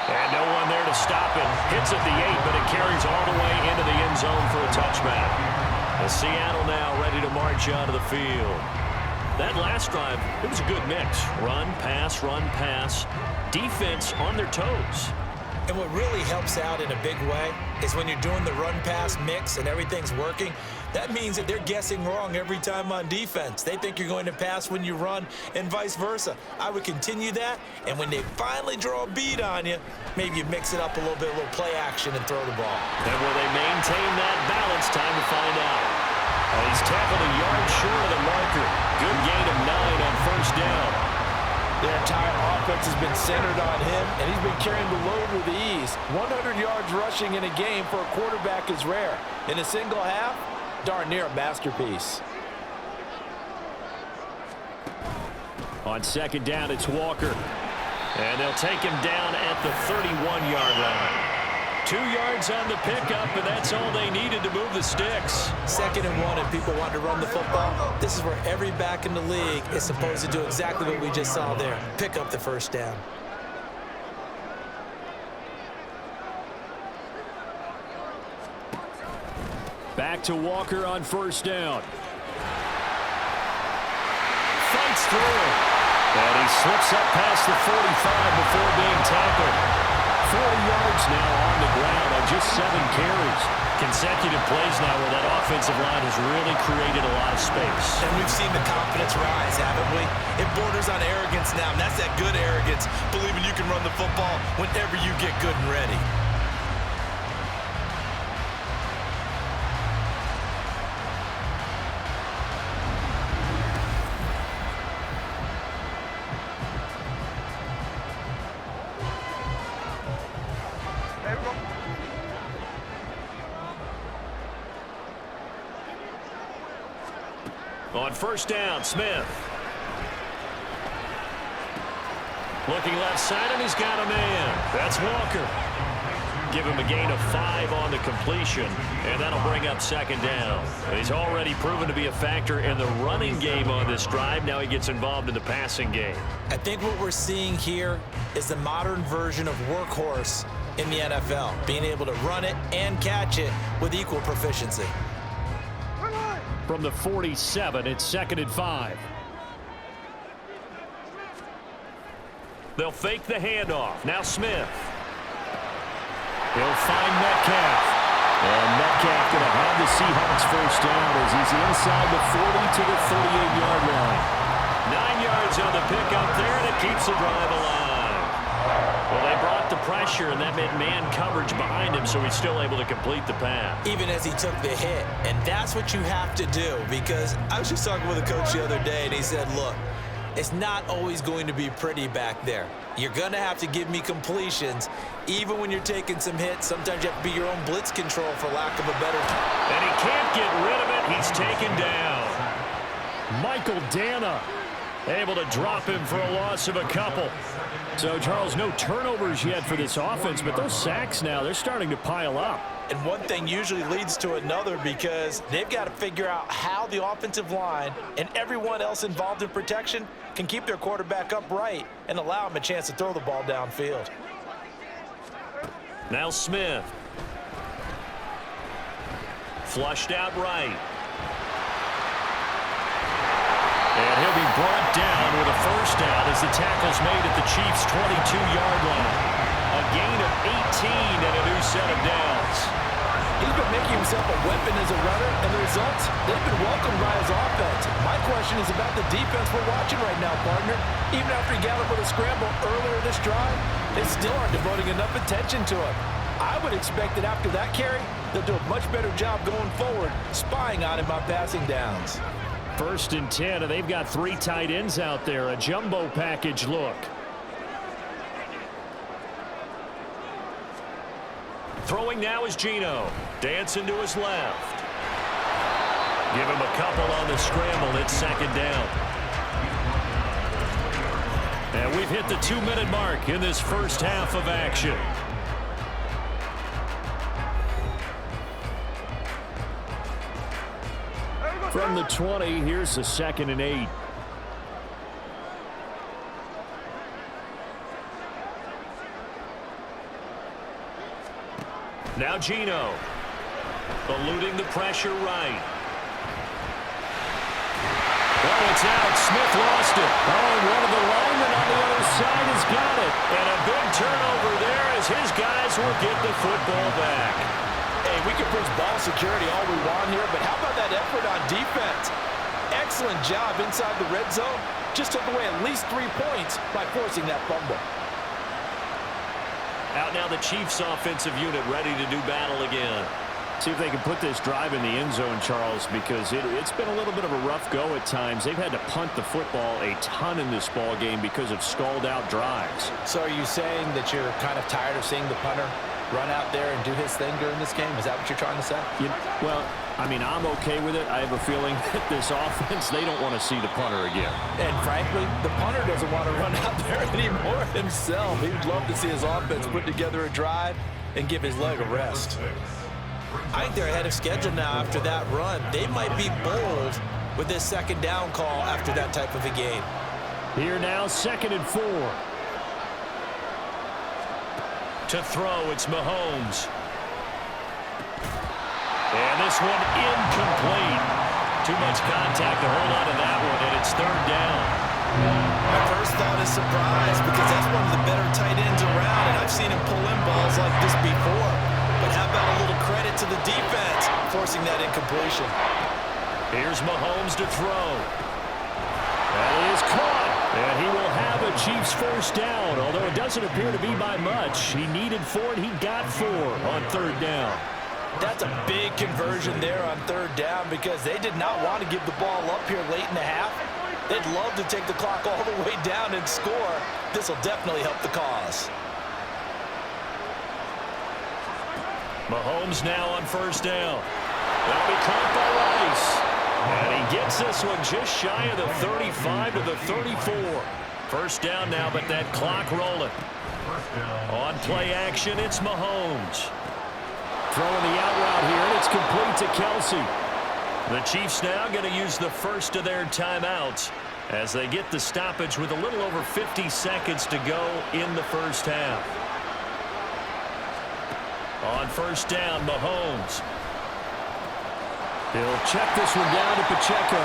Speaker 2: And no one there to stop it. Hits at the 8, but it carries all the way into the end zone for a touchback. And Seattle now ready to march onto the field. That last drive, it was a good mix. Run, pass, defense on their toes.
Speaker 5: And what really helps out in a big way is when you're doing the run-pass mix and everything's working, that means that they're guessing wrong every time on defense. They think you're going to pass when you run and vice versa. I would continue that, and when they finally draw a bead on you, maybe you mix it up a little bit, a little play action and throw the ball.
Speaker 2: And will they maintain that balance? Time to find out. And he's tackled a yard short of the marker. Good gain of 9 on first down.
Speaker 4: Their entire offense has been centered on him, and he's been carrying the load with ease. 100 yards rushing in a game for a quarterback is rare. In a single half, darn near a masterpiece.
Speaker 2: On second down, it's Walker. And they'll take him down at the 31-yard line. 2 yards on the pickup, and that's all they needed to move the sticks.
Speaker 5: 2nd and 1, and people want to run the football. This is where every back in the league is supposed to do exactly what we just saw there. Pick up the first down.
Speaker 2: Back to Walker on first down. Fights through. And he slips up past the 45 before being tackled. 40 yards now on the ground on just 7 carries. Consecutive plays now where that offensive line has really created a lot of space.
Speaker 5: And we've seen the confidence rise, haven't we? It borders on arrogance now, and that's that good arrogance, believing you can run the football whenever you get good and ready.
Speaker 2: On first down, Smith. Looking left side, and he's got a man. That's Walker. Give him a gain of 5 on the completion, and that'll bring up second down. And he's already proven to be a factor in the running game on this drive. Now he gets involved in the passing game.
Speaker 5: I think what we're seeing here is the modern version of workhorse in the NFL, being able to run it and catch it with equal proficiency.
Speaker 2: From the 47, it's 2nd and 5. They'll fake the handoff. Now Smith. He'll find Metcalf. And Metcalf going to have the Seahawks first down as he's inside the 40 to the 38-yard line. 9 yards on the pickup there, and it keeps the drive alive. Well, they brought the pressure, and that meant man coverage behind him, so he's still able to complete the pass.
Speaker 5: Even as he took the hit. And that's what you have to do, because I was just talking with a coach the other day, and he said, look, it's not always going to be pretty back there. You're going to have to give me completions, even when you're taking some hits. Sometimes you have to be your own blitz control, for lack of a better term.
Speaker 2: And he can't get rid of it. He's taken down. Michael Dana able to drop him for a loss of a couple. So, Charles, no turnovers yet for this offense, but those sacks now, they're starting to pile up.
Speaker 4: And one thing usually leads to another, because they've got to figure out how the offensive line and everyone else involved in protection can keep their quarterback upright and allow him a chance to throw the ball downfield.
Speaker 2: Now Smith. Flushed out right. And he'll be brought down with a first down as the tackle's made at the Chiefs' 22-yard line. A gain of 18 and a new set of downs.
Speaker 4: He's been making himself a weapon as a runner, and the results, they've been welcomed by his offense. My question is about the defense we're watching right now, partner. Even after he got up with a scramble earlier this drive, they still aren't devoting enough attention to him. I would expect that after that carry, they'll do a much better job going forward, spying on him on passing downs.
Speaker 2: 1st and 10, and they've got 3 tight ends out there. A jumbo package look. Throwing now is Geno. Dancing to his left. Give him a couple on the scramble. It's 2nd down. And we've hit the 2-minute mark in this first half of action. From the 20, here's the 2nd and 8. Now Geno, eluding the pressure right. Oh, it's out. Smith lost it. Oh, and one of the linemen on the other side has got it. And a big turnover there as his guys will get the football back.
Speaker 4: Hey, we can preach ball security all we want here, but how about that effort on defense? Excellent job inside the red zone. Just took away at least 3 points by forcing that fumble.
Speaker 2: Out now the Chiefs offensive unit ready to do battle again. See if they can put this drive in the end zone, Charles, because it's been a little bit of a rough go at times. They've had to punt the football a ton in this ball game because of stalled out drives.
Speaker 3: So are you saying that you're kind of tired of seeing the punter run out there and do his thing during this game? Is that what you're trying to say?
Speaker 2: Well, I mean, I'm okay with it. I have a feeling that this offense, they don't want to see the punter again.
Speaker 3: And frankly, the punter doesn't want to run out there anymore himself. He'd love to see his offense put together a drive and give his leg a rest.
Speaker 5: I think they're ahead of schedule now after that run. They might be bold with this second down call after that type of a game.
Speaker 2: Here now, 2nd and 4. To throw, it's Mahomes. And this one incomplete. Too much contact to hold on to that one, and it's 3rd down.
Speaker 5: My first thought is surprise because that's one of the better tight ends around, and I've seen him pull in balls like this before. But how about a little credit to the defense forcing that incompletion?
Speaker 2: Here's Mahomes to throw. That is caught. And he will have a Chiefs first down, although it doesn't appear to be by much. He needed 4, and he got 4 on 3rd down.
Speaker 3: That's a big conversion there on 3rd down because they did not want to give the ball up here late in the half. They'd love to take the clock all the way down and score. This will definitely help the cause.
Speaker 2: Mahomes now on 1st down. That'll be caught by Rice. And he gets this one just shy of the 35 to the 34. 1st down now, but that clock rolling. On play action, it's Mahomes. Throwing the out route here, and it's complete to Kelsey. The Chiefs now going to use the first of their timeouts as they get the stoppage with a little over 50 seconds to go in the first half. On 1st down, Mahomes. He'll check this one down to Pacheco.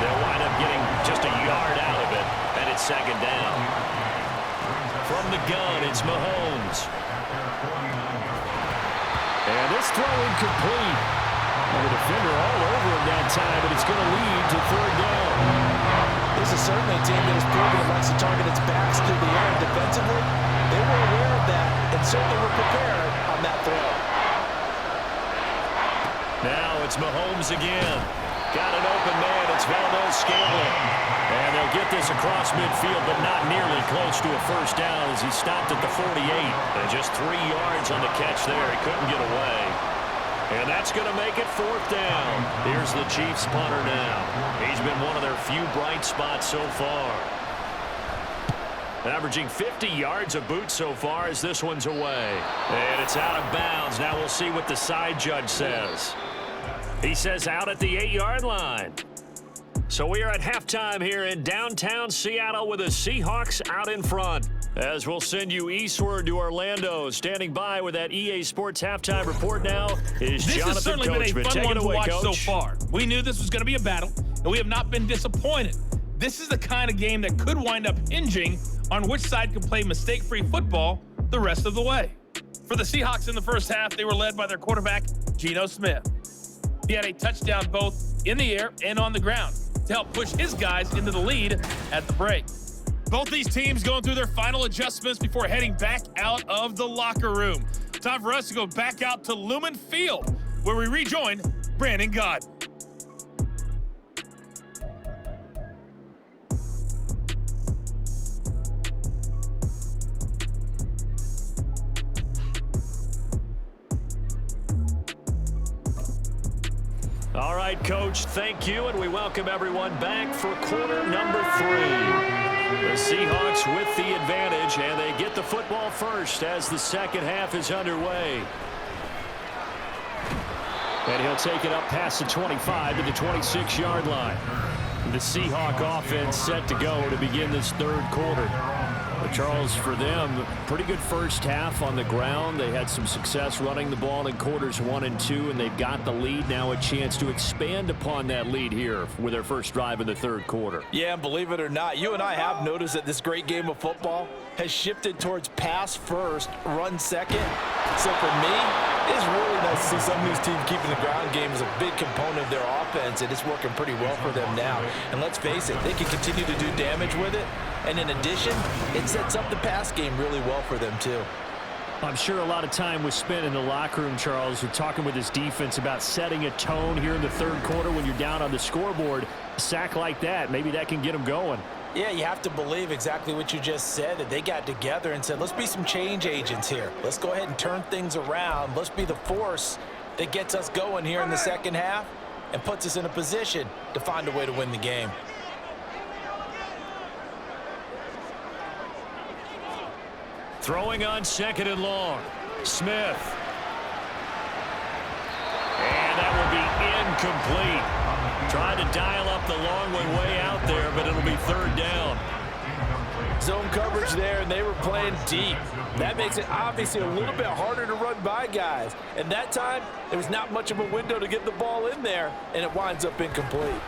Speaker 2: They'll wind up getting just a yard out of it, and it's 2nd down. From the gun, it's Mahomes. And this throw incomplete. The defender all over him that time, but it's going to lead to 3rd down.
Speaker 3: This is certainly a team that has proven it likes to target its backs through the air defensively. They were aware of that and certainly were prepared on that throw.
Speaker 2: Now it's Mahomes again. Got an open man. It's Valdez-Scantling. And they'll get this across midfield, but not nearly close to a first down as he stopped at the 48. And just 3 yards on the catch there. He couldn't get away. And that's going to make it 4th down. Here's the Chiefs punter now. He's been one of their few bright spots so far. Averaging 50 yards a boot so far as this one's away. And it's out of bounds. Now we'll see what the side judge says. He says out at the 8-yard line. So we are at halftime here in downtown Seattle with the Seahawks out in front. As we'll send you eastward to Orlando. Standing by with that EA Sports halftime report now is
Speaker 6: This
Speaker 2: Jonathan
Speaker 6: has certainly
Speaker 2: Coachman.
Speaker 6: been a fun
Speaker 2: Take
Speaker 6: one
Speaker 2: it
Speaker 6: to
Speaker 2: away,
Speaker 6: watch
Speaker 2: Coach.
Speaker 6: so far. We knew this was going to be a battle, and we have not been disappointed. This is the kind of game that could wind up hinging on which side can play mistake-free football the rest of the way. For the Seahawks in the first half, they were led by their quarterback, Geno Smith. He had a touchdown both in the air and on the ground to help push his guys into the lead at the break. Both these teams going through their final adjustments before heading back out of the locker room. Time for us to go back out to Lumen Field, where we rejoin Brandon Gott.
Speaker 2: All right, Coach, thank you, and we welcome everyone back for quarter number 3. The Seahawks with the advantage, and they get the football first as the second half is underway. And he'll take it up past the 25 to the 26-yard line. The Seahawk offense set to go to begin this 3rd quarter. But Charles, for them, pretty good first half on the ground. They had some success running the ball in quarters 1 and 2, and they've got the lead now, a chance to expand upon that lead here with their first drive in the 3rd quarter.
Speaker 3: Yeah, and believe it or not, you and I have noticed that this great game of football has shifted towards pass first, run second. So for me, it's really nice to see some of these teams keeping the ground game as a big component of their offense, and it's working pretty well for them now. And let's face it, they can continue to do damage with it. And in addition, it sets up the pass game really well for them too.
Speaker 2: I'm sure a lot of time was spent in the locker room, Charles, with talking with his defense about setting a tone here in the third quarter when you're down on the scoreboard. A sack like that, maybe that can get them going.
Speaker 5: Yeah, you have to believe exactly what you just said, that they got together and said, let's be some change agents here. Let's go ahead and turn things around. Let's be the force that gets us going here in the second half and puts us in a position to find a way to win the game.
Speaker 2: Throwing on second and long. Smith. And that will be incomplete. Trying to dial up the long one way out there, but it'll be third down.
Speaker 4: Zone coverage there, and they were playing deep. That makes it obviously a little bit harder to run by guys. And that time, there was not much of a window to get the ball in there, and it winds up incomplete.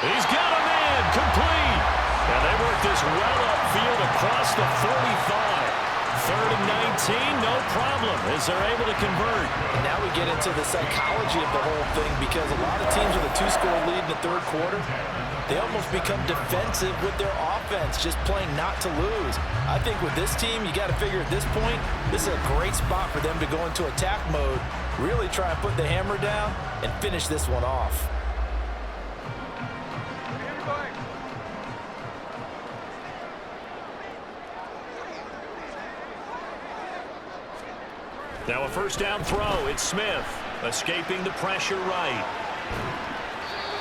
Speaker 2: He's got him in. Complete. Now they work this well upfield across the 45. Third and 19, no problem, as they're able to convert.
Speaker 4: And now we get into the psychology of the whole thing, because a lot of teams with a 2-score lead in the third quarter, they almost become defensive with their offense, just playing not to lose. I think with this team, you got to figure at this point, this is a great spot for them to go into attack mode, really try and put the hammer down and finish this one off.
Speaker 2: Now a first down throw. It's Smith escaping the pressure right.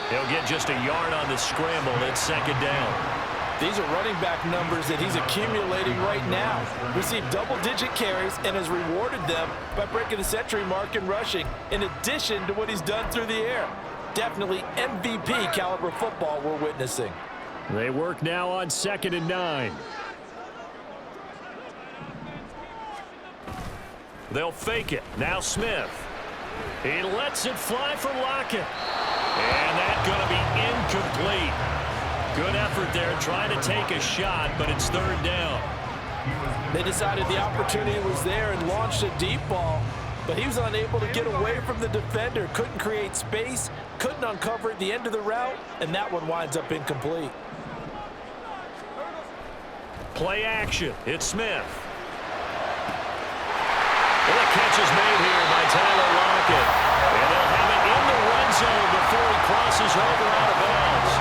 Speaker 2: He'll get just a yard on the scramble. It's second down.
Speaker 4: These are running back numbers that he's accumulating right now. Received double-digit carries and has rewarded them by breaking the century mark in rushing, in addition to what he's done through the air. Definitely MVP caliber football we're witnessing.
Speaker 2: They work now on second and 9. They'll fake it. Now Smith. He lets it fly for Lockett. And that's going to be incomplete. Good effort there trying to take a shot, but it's third down.
Speaker 4: They decided the opportunity was there and launched a deep ball, but he was unable to get away from the defender. Couldn't create space, couldn't uncover at the end of the route, and that one winds up incomplete.
Speaker 2: Play action. It's Smith. Well, the catch is made here by Tyler Lockett. And they'll have it in the red zone before he crosses over out of bounds.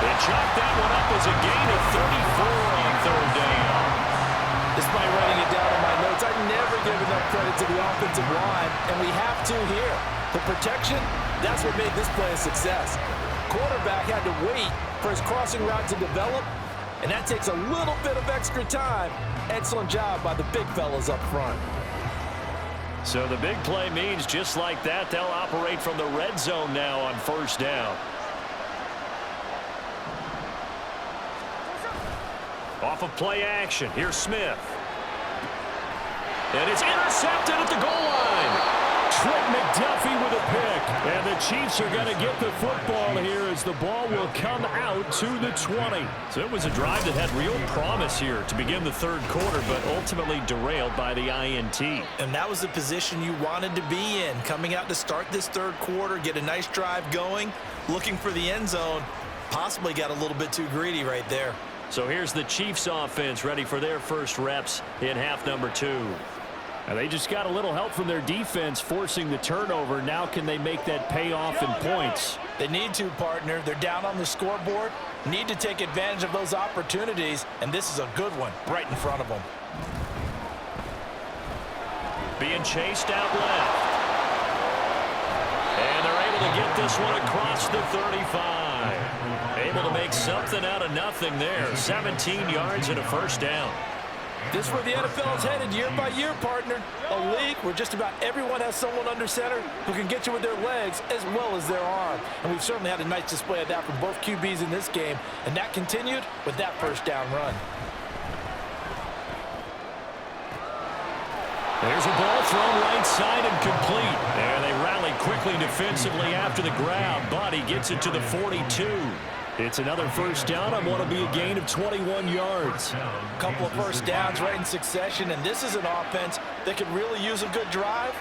Speaker 2: They chalk that one up as a gain of 34 on third down.
Speaker 4: Despite writing it down in my notes, I never give enough credit to the offensive line, and we have to here. The protection, that's what made this play a success. Quarterback had to wait for his crossing route to develop, and that takes a little bit of extra time. Excellent job by the big fellas up front.
Speaker 2: So the big play means just like that, they'll operate from the red zone now on first down. Off of play action, here's Smith. And it's intercepted at the goal line. Trent McDuffie with a pick. And the Chiefs are going to get the football here as the ball will come out to the 20. So it was a drive that had real promise here to begin the third quarter, but ultimately derailed by the INT.
Speaker 5: And that was the position you wanted to be in, coming out to start this third quarter, get a nice drive going, looking for the end zone. Possibly got a little bit too greedy right there.
Speaker 2: So here's the Chiefs offense ready for their first reps in half number 2. And they just got a little help from their defense forcing the turnover. Now can they make that pay off in points?
Speaker 5: They need to, partner. They're down on the scoreboard. Need to take advantage of those opportunities, and this is a good one right in front of them.
Speaker 2: Being chased out left. And they're able to get this one across the 35. Able to make something out of nothing there. 17 yards and a first down.
Speaker 4: This is where the NFL is headed year by year, partner. A league where just about everyone has someone under center who can get you with their legs as well as their arm. And we've certainly had a nice display of that from both QBs in this game. And that continued with that first down run.
Speaker 2: There's a ball thrown right side and complete. There they rally quickly defensively after the grab, but he gets it to the 42. It's another first down on what will be a gain of 21 yards.
Speaker 4: A couple of first downs right in succession, and this is an offense that could really use a good drive,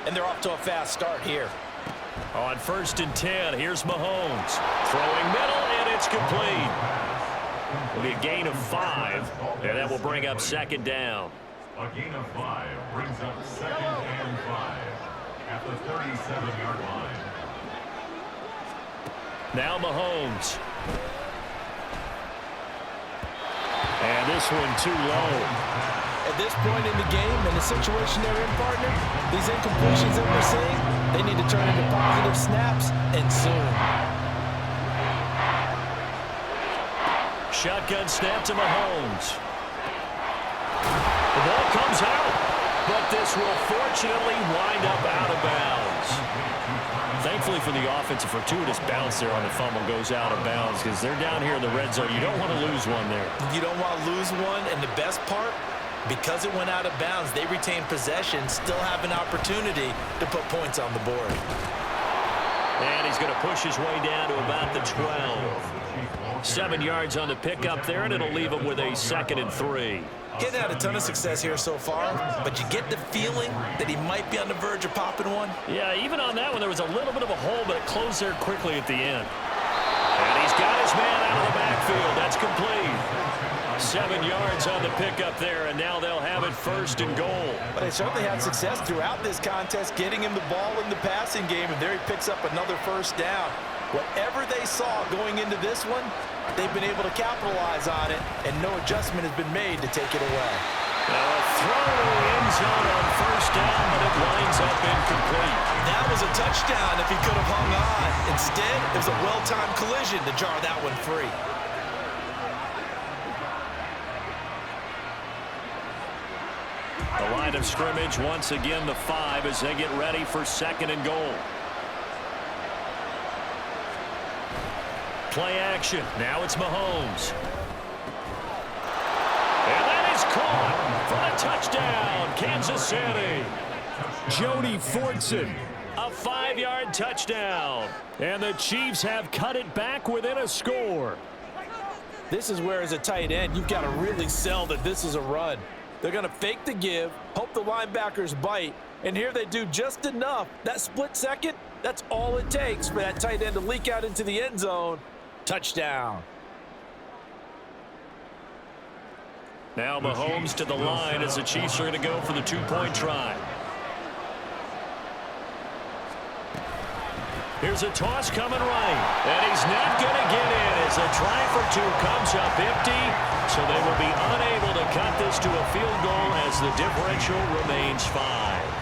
Speaker 4: and they're off to a fast start here.
Speaker 2: On first and 10, here's Mahomes. Throwing middle, and it's complete. It'll be a gain of 5, and that will bring up second down.
Speaker 7: A gain of 5 brings up 2nd and 5 at the 37-yard line.
Speaker 2: Now Mahomes. And this one too low.
Speaker 4: At this point in the game, in the situation they're in, partner, these incompletions that we're seeing, they need to turn into positive snaps, and soon.
Speaker 2: Shotgun snap to Mahomes. The ball comes out, but this will fortunately wind up out of bounds. Thankfully for the offense, a fortuitous bounce there on the fumble goes out of bounds because they're down here in the red zone. You don't want to lose one there.
Speaker 5: You don't want to lose one, and the best part, because it went out of bounds, they retain possession, still have an opportunity to put points on the board.
Speaker 2: And he's going to push his way down to about the 12. 7 yards on the pickup there, and it'll leave him with a 2nd and 3.
Speaker 5: Getting had a ton of success here so far, but you get the feeling that he might be on the verge of popping one.
Speaker 2: Yeah, even on that one, there was a little bit of a hole, but it closed there quickly at the end. And he's got his man out of the backfield. That's complete. 7 yards on the pickup there, and now they'll have it 1st and goal.
Speaker 4: But they certainly had success throughout this contest, getting him the ball in the passing game, and there he picks up another 1st down. Whatever they saw going into this one, they've been able to capitalize on it, and no adjustment has been made to take it away.
Speaker 2: Now a throw to the end zone on 1st down, but it winds up incomplete.
Speaker 5: That was a touchdown if he could have hung on. Instead, it was a well-timed collision to jar that one free.
Speaker 2: The line of scrimmage, once again, the 5 as they get ready for 2nd and goal. Play action. Now it's Mahomes. And that is caught for the touchdown, Kansas City. Jody Fortson, a 5-yard touchdown. And the Chiefs have cut it back within a score.
Speaker 4: This is where, as a tight end, you've got to really sell that this is a run. They're going to fake the give, hope the linebackers bite, and here they do just enough. That split second, that's all it takes for that tight end to leak out into the end zone. Touchdown.
Speaker 2: Now Mahomes to the line as the Chiefs are going to go for the 2-point try. Here's a toss coming right, and he's not going to get in as a try for 2 comes up empty, so they will be unable to cut this to a field goal as the differential remains 5.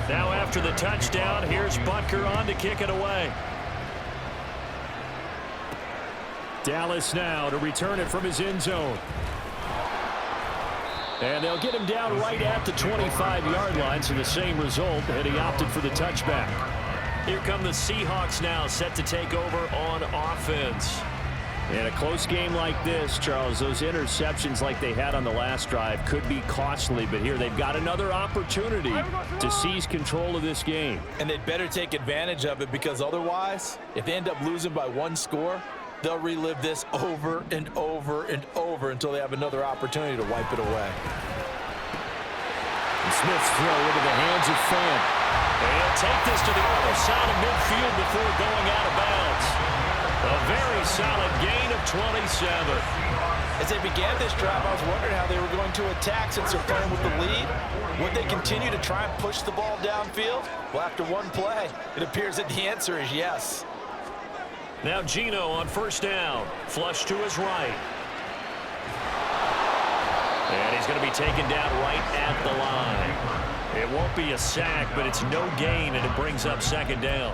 Speaker 2: Now after the touchdown, here's Butker on to kick it away. Dallas now to return it from his end zone. And they'll get him down right at the 25-yard line, so the same result, and he opted for the touchback. Here come the Seahawks now, set to take over on offense. In a close game like this, Charles, those interceptions like they had on the last drive could be costly, but here they've got another opportunity to seize control of this game.
Speaker 4: And they'd better take advantage of it, because otherwise, if they end up losing by 1 score, they'll relive this over and over and over until they have another opportunity to wipe it away.
Speaker 2: And Smith's throw into the hands of Fant. And he'll take this to the other side of midfield before going out of bounds. A very solid gain of 27.
Speaker 4: As they began this drive, I was wondering how they were going to attack since they're playing with the lead. Would they continue to try and push the ball downfield? Well, after one play, it appears that the answer is yes.
Speaker 2: Now Geno on 1st down. Flush to his right. And he's going to be taken down right at the line. It won't be a sack, but it's no gain, and it brings up 2nd down.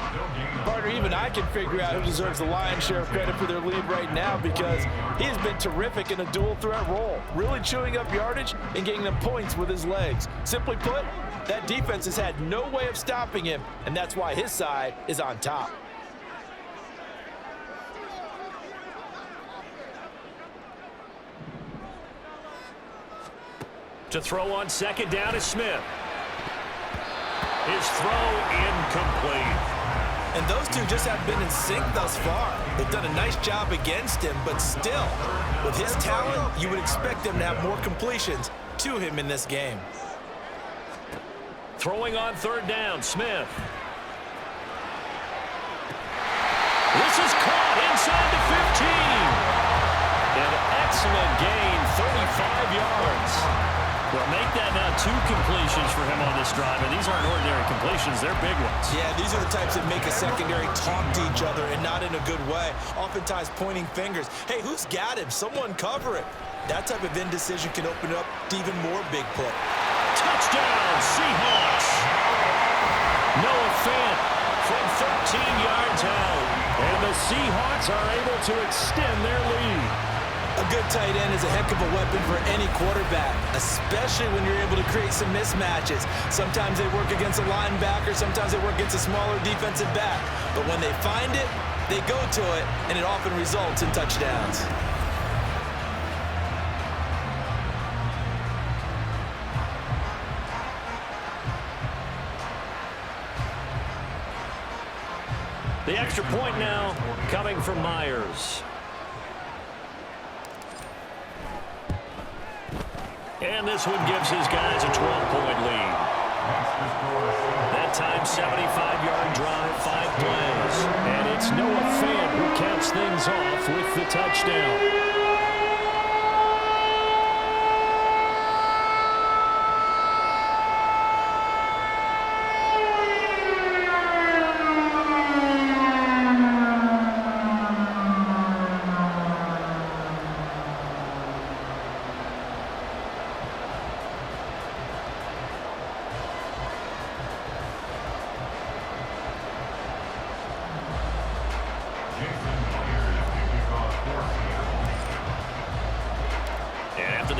Speaker 4: Partner, even I can figure out who deserves the lion's share of credit for their lead right now, because he has been terrific in a dual threat role, really chewing up yardage and getting them points with his legs. Simply put, that defense has had no way of stopping him, and that's why his side is on top.
Speaker 2: To throw on 2nd down is Smith. His throw incomplete.
Speaker 5: And those two just haven't been in sync thus far. They've done a nice job against him, but still, with his talent, you would expect them to have more completions to him in this game.
Speaker 2: Throwing on third down, Smith. This is caught inside the 15. An excellent gain, 35 yards. Well, make that now 2 completions for him on this drive, and these aren't ordinary completions. They're big ones.
Speaker 5: Yeah, these are the types that make a secondary talk to each other, and not in a good way. Oftentimes pointing fingers. Hey, who's got him? Someone cover it. That type of indecision can open up to even more big play.
Speaker 2: Touchdown, Seahawks. Noah Fant from 13 yards out. And the Seahawks are able to extend their lead.
Speaker 5: A good tight end is a heck of a weapon for any quarterback, especially when you're able to create some mismatches. Sometimes they work against a linebacker, sometimes they work against a smaller defensive back. But when they find it, they go to it, and it often results in touchdowns.
Speaker 2: The extra point now coming from Myers. And this one gives his guys a 12-point lead. That time, 75-yard drive, 5 plays. And it's Noah Fant who caps things off with the touchdown.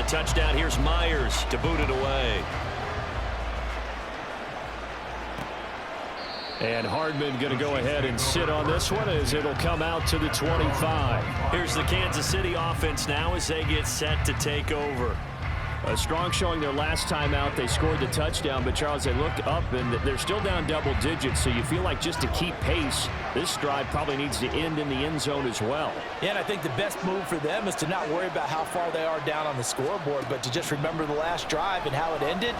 Speaker 2: Touchdown, here's Myers to boot it away. And Hardman going to go ahead and sit on this one as it'll come out to the 25. Here's the Kansas City offense now as they get set to take over. A strong showing their last time out. They scored the touchdown, but Charles, they looked up and they're still down double digits, so you feel like just to keep pace, this drive probably needs to end in the end zone as well.
Speaker 4: Yeah, and I think the best move for them is to not worry about how far they are down on the scoreboard, but to just remember the last drive and how it ended.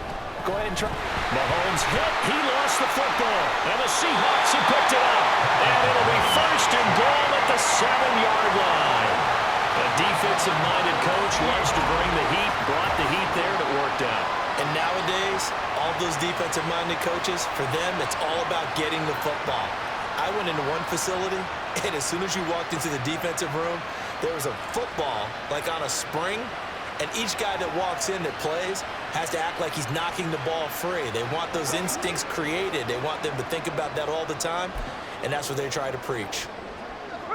Speaker 4: Go ahead and try.
Speaker 2: Mahomes hit. He lost the football. And the Seahawks have picked it up. And it'll be first and goal at the 7-yard line. A defensive-minded coach loves to bring the heat, brought the heat there, and it worked out.
Speaker 5: And nowadays, all those defensive-minded coaches, for them, it's all about getting the football. I went into one facility, and as soon as you walked into the defensive room, there was a football, like on a spring, and each guy that walks in that plays has to act like he's knocking the ball free. They want those instincts created. They want them to think about that all the time, and that's what they try to preach.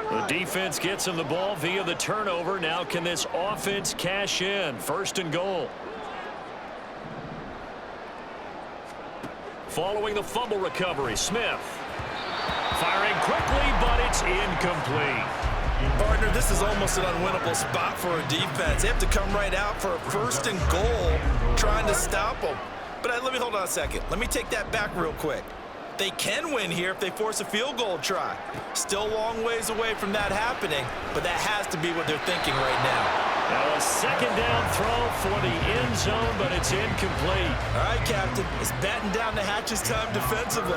Speaker 2: The defense gets him the ball via the turnover. Now can this offense cash in? First and goal. Following the fumble recovery, Smith. Firing quickly, but it's incomplete.
Speaker 5: Partner, this is almost an unwinnable spot for a defense. They have to come right out for a first and goal, trying to stop them. But let me hold on a second. Let me take that back real quick. They can win here if they force a field goal try. Still a long ways away from that happening, but that has to be what they're thinking right now.
Speaker 2: Now a second down throw for the end zone, but it's incomplete.
Speaker 5: All right, Captain. It's batten down the hatches time defensively.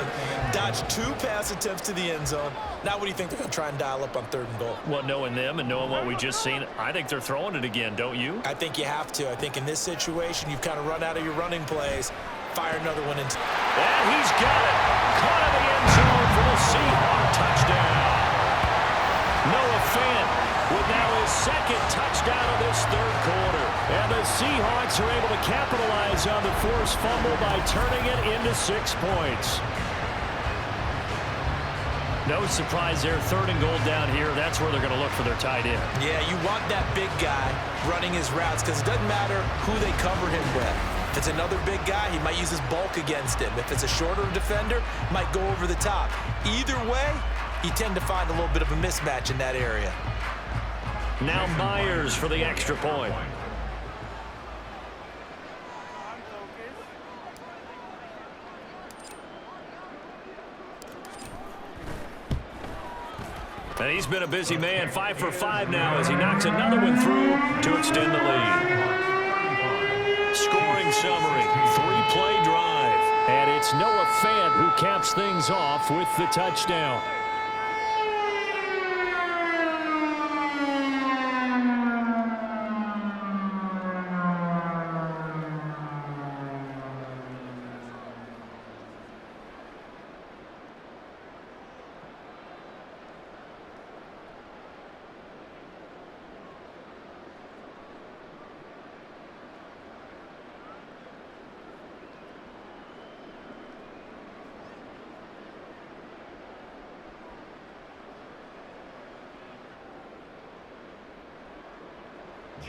Speaker 5: Dodged 2 pass attempts to the end zone. Now what do you think they're going to try and dial up on third and goal?
Speaker 2: Well, knowing them and knowing what we just seen, I think they're throwing it again, don't you?
Speaker 5: I think you have to. I think in this situation, you've kind of run out of your running plays. Fire another one in.
Speaker 2: And he's got it. Caught in the end zone for the Seahawks touchdown. Noah Fant with now his second touchdown of this third quarter. And the Seahawks are able to capitalize on the forced fumble by turning it into 6 points. No surprise there, third and goal down here. That's where they're going to look for their tight end.
Speaker 5: Yeah, you want that big guy running his routes because it doesn't matter who they cover him with. If it's another big guy, he might use his bulk against him. If it's a shorter defender, might go over the top. Either way, you tend to find a little bit of a mismatch in that area.
Speaker 2: Now Myers for the extra point. And he's been a busy man, 5 for 5 now as he knocks another one through to extend the lead. Scoring summary, 3-play drive. And it's Noah Fant who caps things off with the touchdown.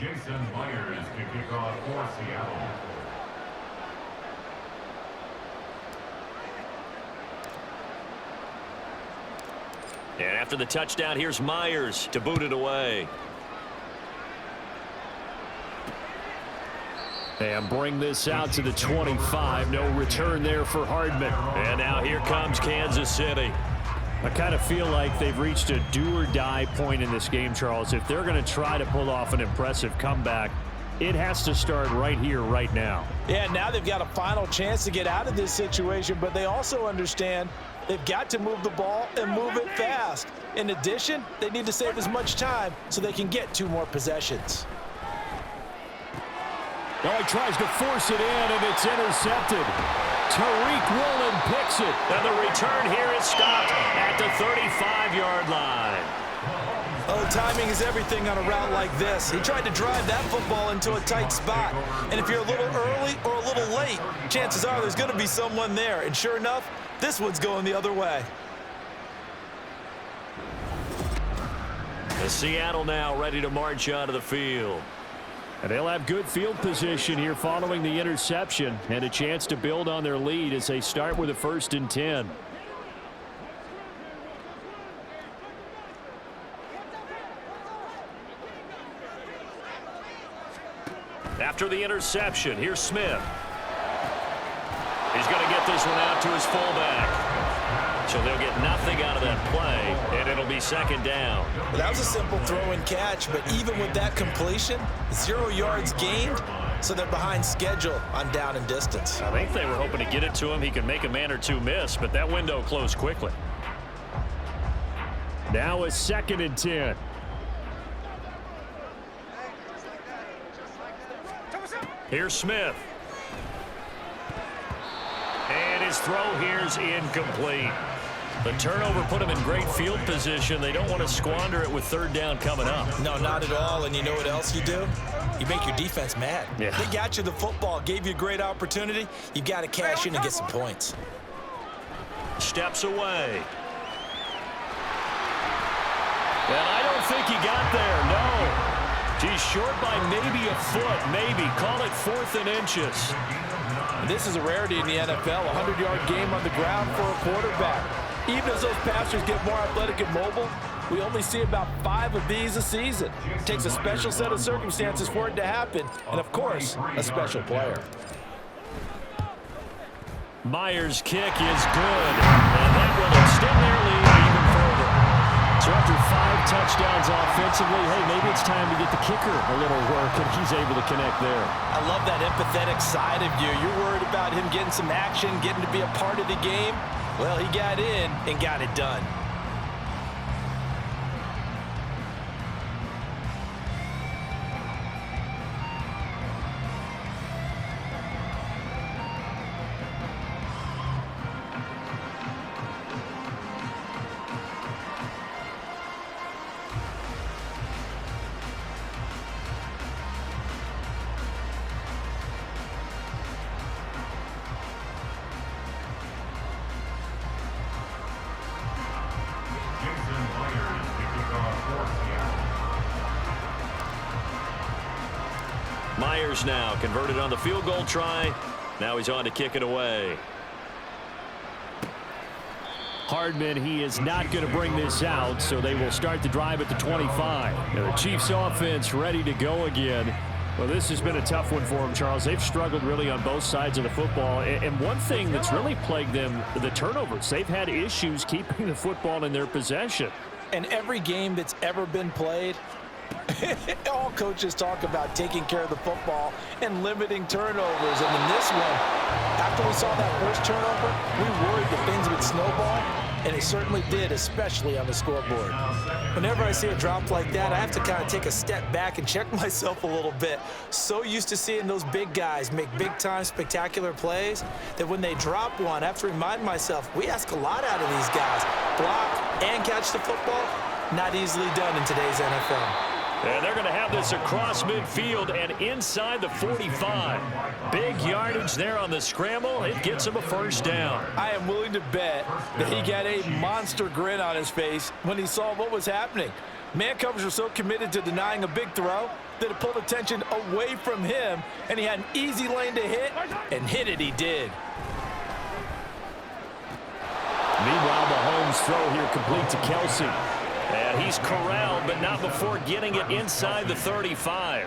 Speaker 7: Jason Myers to kick off for Seattle.
Speaker 2: And after the touchdown, here's Myers to boot it away. And bring this out to the 25. No return there for Hardman. And now here comes Kansas City. I kind of feel like they've reached a do-or-die point in this game, Charles. If they're going to try to pull off an impressive comeback, it has to start right here, right now.
Speaker 4: Yeah, now they've got a final chance to get out of this situation, but they also understand they've got to move the ball and move it fast. In addition, they need to save as much time so they can get 2 more possessions.
Speaker 2: Now he tries to force it in, and it's intercepted. Tariq Woolen picks it, and the return here is stopped at the 35-yard line.
Speaker 4: Oh, timing is everything on a route like this. He tried to drive that football into a tight spot. And if you're a little early or a little late, chances are there's going to be someone there. And sure enough, this one's going the other way.
Speaker 2: The Seattle now ready to march onto the field. And they'll have good field position here following the interception and a chance to build on their lead as they start with a 1st and 10. After the interception, here's Smith. He's going to get this one out to his fullback. So they'll get nothing out of that play, and it'll be 2nd down.
Speaker 4: Well, that was a simple throw and catch, but even with that completion, 0 yards gained, so they're behind schedule on down and distance.
Speaker 2: I think they were hoping to get it to him. He could make a man or 2 miss, but that window closed quickly. Now a 2nd and 10. Here's Smith. And his throw here's incomplete. The turnover put him in great field position. They don't want to squander it with 3rd down coming up.
Speaker 4: No, not at all. And you know what else you do? You make your defense mad.
Speaker 2: Yeah.
Speaker 4: They got you the football, gave you a great opportunity. You got to cash in and get some points.
Speaker 2: Steps away. And I don't think he got there, no. He's short by maybe a foot, maybe. Call it 4th and inches.
Speaker 4: This is a rarity in the NFL, a 100-yard game on the ground for a quarterback. Even as those passers get more athletic and mobile, we only see about 5 of these a season. It takes a special set of circumstances for it to happen, and of course, a special player.
Speaker 2: Myers' kick is good, and that will extend their lead even further. So after 5 touchdowns offensively, hey, maybe it's time to get the kicker a little work, and he's able to connect there.
Speaker 4: I love that empathetic side of you. You're worried about him getting some action, getting to be a part of the game. Well, he got in and got it done.
Speaker 2: Myers now converted on the field goal try. Now he's on to kick it away. Hardman, he is not going to bring this out, so they will start the drive at the 25. Now the Chiefs offense ready to go again. Well, this has been a tough one for them, Charles. They've struggled really on both sides of the football. And one thing that's really plagued them, the turnovers. They've had issues keeping the football in their possession.
Speaker 4: And every game that's ever been played, all coaches talk about taking care of the football and limiting turnovers. And in this one, after we saw that first turnover, we worried that things would snowball, and it certainly did, especially on the scoreboard. Whenever I see a drop like that, I have to kind of take a step back and check myself a little bit. So used to seeing those big guys make big-time spectacular plays that when they drop one, I have to remind myself, we ask a lot out of these guys. Block and catch the football, not easily done in today's NFL.
Speaker 2: And they're going to have this across midfield and inside the 45. Big yardage there on the scramble. It gets him a first down.
Speaker 4: I am willing to bet that he got a monster grin on his face when he saw what was happening. Man covers were so committed to denying a big throw that it pulled attention away from him, and he had an easy lane to hit, and hit it he did.
Speaker 2: Meanwhile, Mahomes' throw here complete to Kelsey. And he's corralled, but not before getting it inside the 35.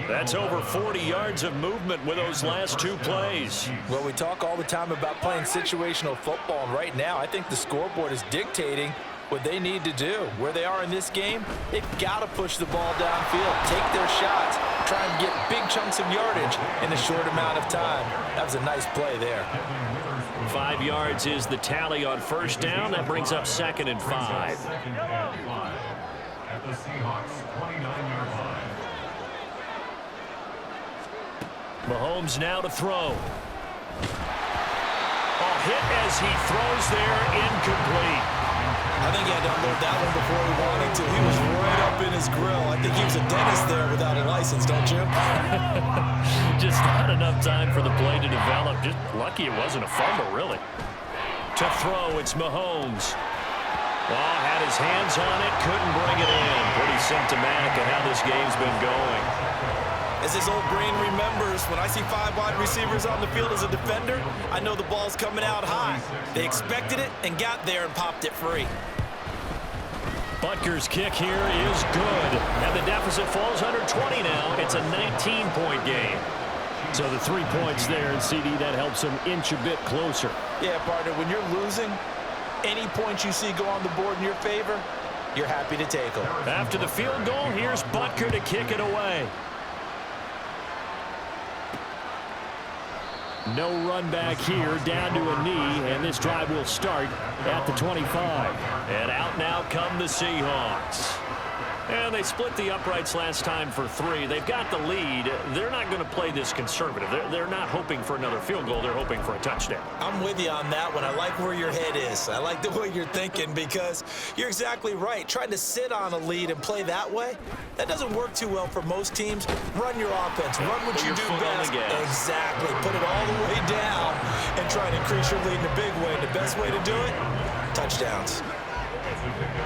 Speaker 2: That's over 40 yards of movement with those last two plays.
Speaker 4: Well, we talk all the time about playing situational football, and right now I think the scoreboard is dictating what they need to do. Where they are in this game, they've got to push the ball downfield, take their shots, try and get big chunks of yardage in a short amount of time. That was a nice play there.
Speaker 2: 5 yards is the tally on first down. That brings up 2nd and 5.
Speaker 7: Second and 5 at the Seahawks 29-yard line.
Speaker 2: Mahomes now to throw. A hit as he throws there, incomplete.
Speaker 5: I think he had to unload that one before he wanted to. He was right up in his grill. I think he was a dentist there without a license, don't you?
Speaker 2: Just not enough time for the play to develop. Just lucky it wasn't a fumble, really. To throw, it's Mahomes. Oh, had his hands on it, couldn't bring it in. Pretty symptomatic of how this game's been going.
Speaker 5: As his old brain remembers, when I see 5 wide receivers on the field as a defender, I know the ball's coming out high. They expected it and got there and popped it free.
Speaker 2: Butker's kick here is good. And the deficit falls under 20 now. It's a 19-point game. So the 3 points there, and CD, that helps him inch a bit closer.
Speaker 4: Yeah, partner, when you're losing, any points you see go on the board in your favor, you're happy to take them.
Speaker 2: After the field goal, here's Butker to kick it away. No run back here, down to a knee, and this drive will start at the 25. And out now come the Seahawks. And they split the uprights last time for 3. They've got the lead. They're not going to play this conservative. They're not hoping for another field goal. They're hoping for a touchdown.
Speaker 5: I'm with you on that one. I like where your head is. I like the way you're thinking because you're exactly right. Trying to sit on a lead and play that way, that doesn't work too well for most teams. Run your offense. Run what you do best. Exactly. Put it all the way down and try and increase your lead in a big way. The best way to do it, touchdowns.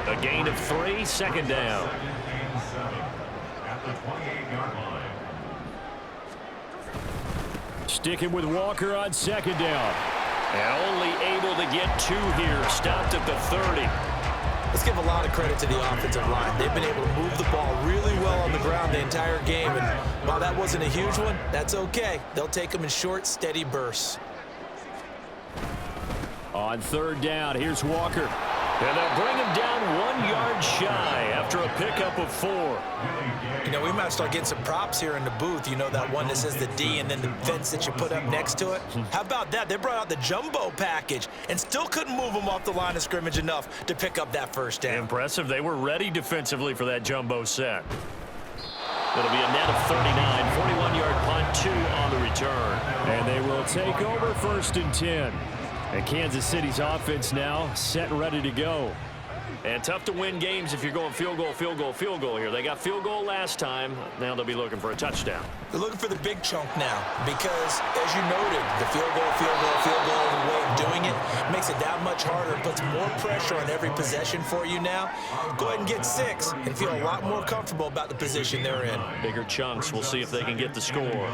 Speaker 2: A gain of 3, 2nd down.
Speaker 7: At the 28-yard line.
Speaker 2: Sticking with Walker on 2nd down. And only able to get 2 here. Stopped at the 30.
Speaker 5: Let's give a lot of credit to the offensive line. They've been able to move the ball really well on the ground the entire game. And while that wasn't a huge one, that's okay. They'll take them in short, steady bursts.
Speaker 2: On 3rd down, here's Walker. And they'll bring him down 1 yard shy after a pickup of 4.
Speaker 5: You know, we might start getting some props here in the booth. You know, that one that says the D and then the fence that you put up next to it. How about that? They brought out the jumbo package and still couldn't move them off the line of scrimmage enough to pick up that first down.
Speaker 2: Impressive. They were ready defensively for that jumbo set. It'll be a net of 39, 41-yard punt, 2 on the return. And they will take over 1st and 10. And Kansas City's offense now set and ready to go. And tough to win games if you're going field goal, field goal, field goal here. They got field goal last time. Now they'll be looking for a touchdown.
Speaker 5: They're looking for the big chunk now because, as you noted, the field goal, the way of doing it makes it that much harder. It puts more pressure on every possession for you now. Go ahead and get 6 and feel a lot more comfortable about the position they're in.
Speaker 2: Bigger chunks. We'll see if they can get the score.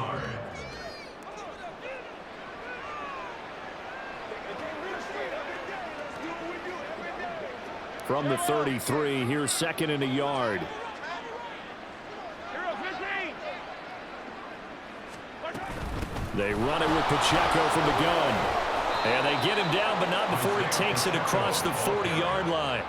Speaker 2: From the 33, here's 2nd and a yard. They run it with Pacheco from the gun. And they get him down, but not before he takes it across the 40-yard line.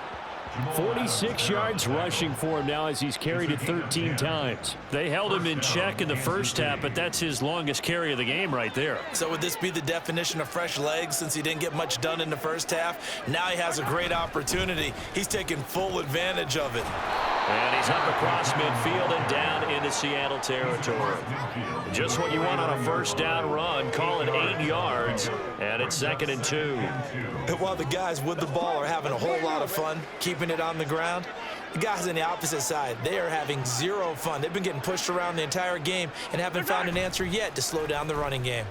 Speaker 2: 46 yards rushing for him now as he's carried it 13 times. They held him in check in the first half, but that's his longest carry of the game right there.
Speaker 5: So would this be the definition of fresh legs since he didn't get much done in the first half? Now he has a great opportunity. He's taking full advantage of it.
Speaker 2: And he's up across midfield and down into Seattle territory. Just what you want on a first down run. Call it 8 yards, and it's 2nd and 2.
Speaker 5: And while the guys with the ball are having a whole lot of fun keeping it on the ground, the guys on the opposite side, they are having zero fun. They've been getting pushed around the entire game and haven't found an answer yet to slow down the running game.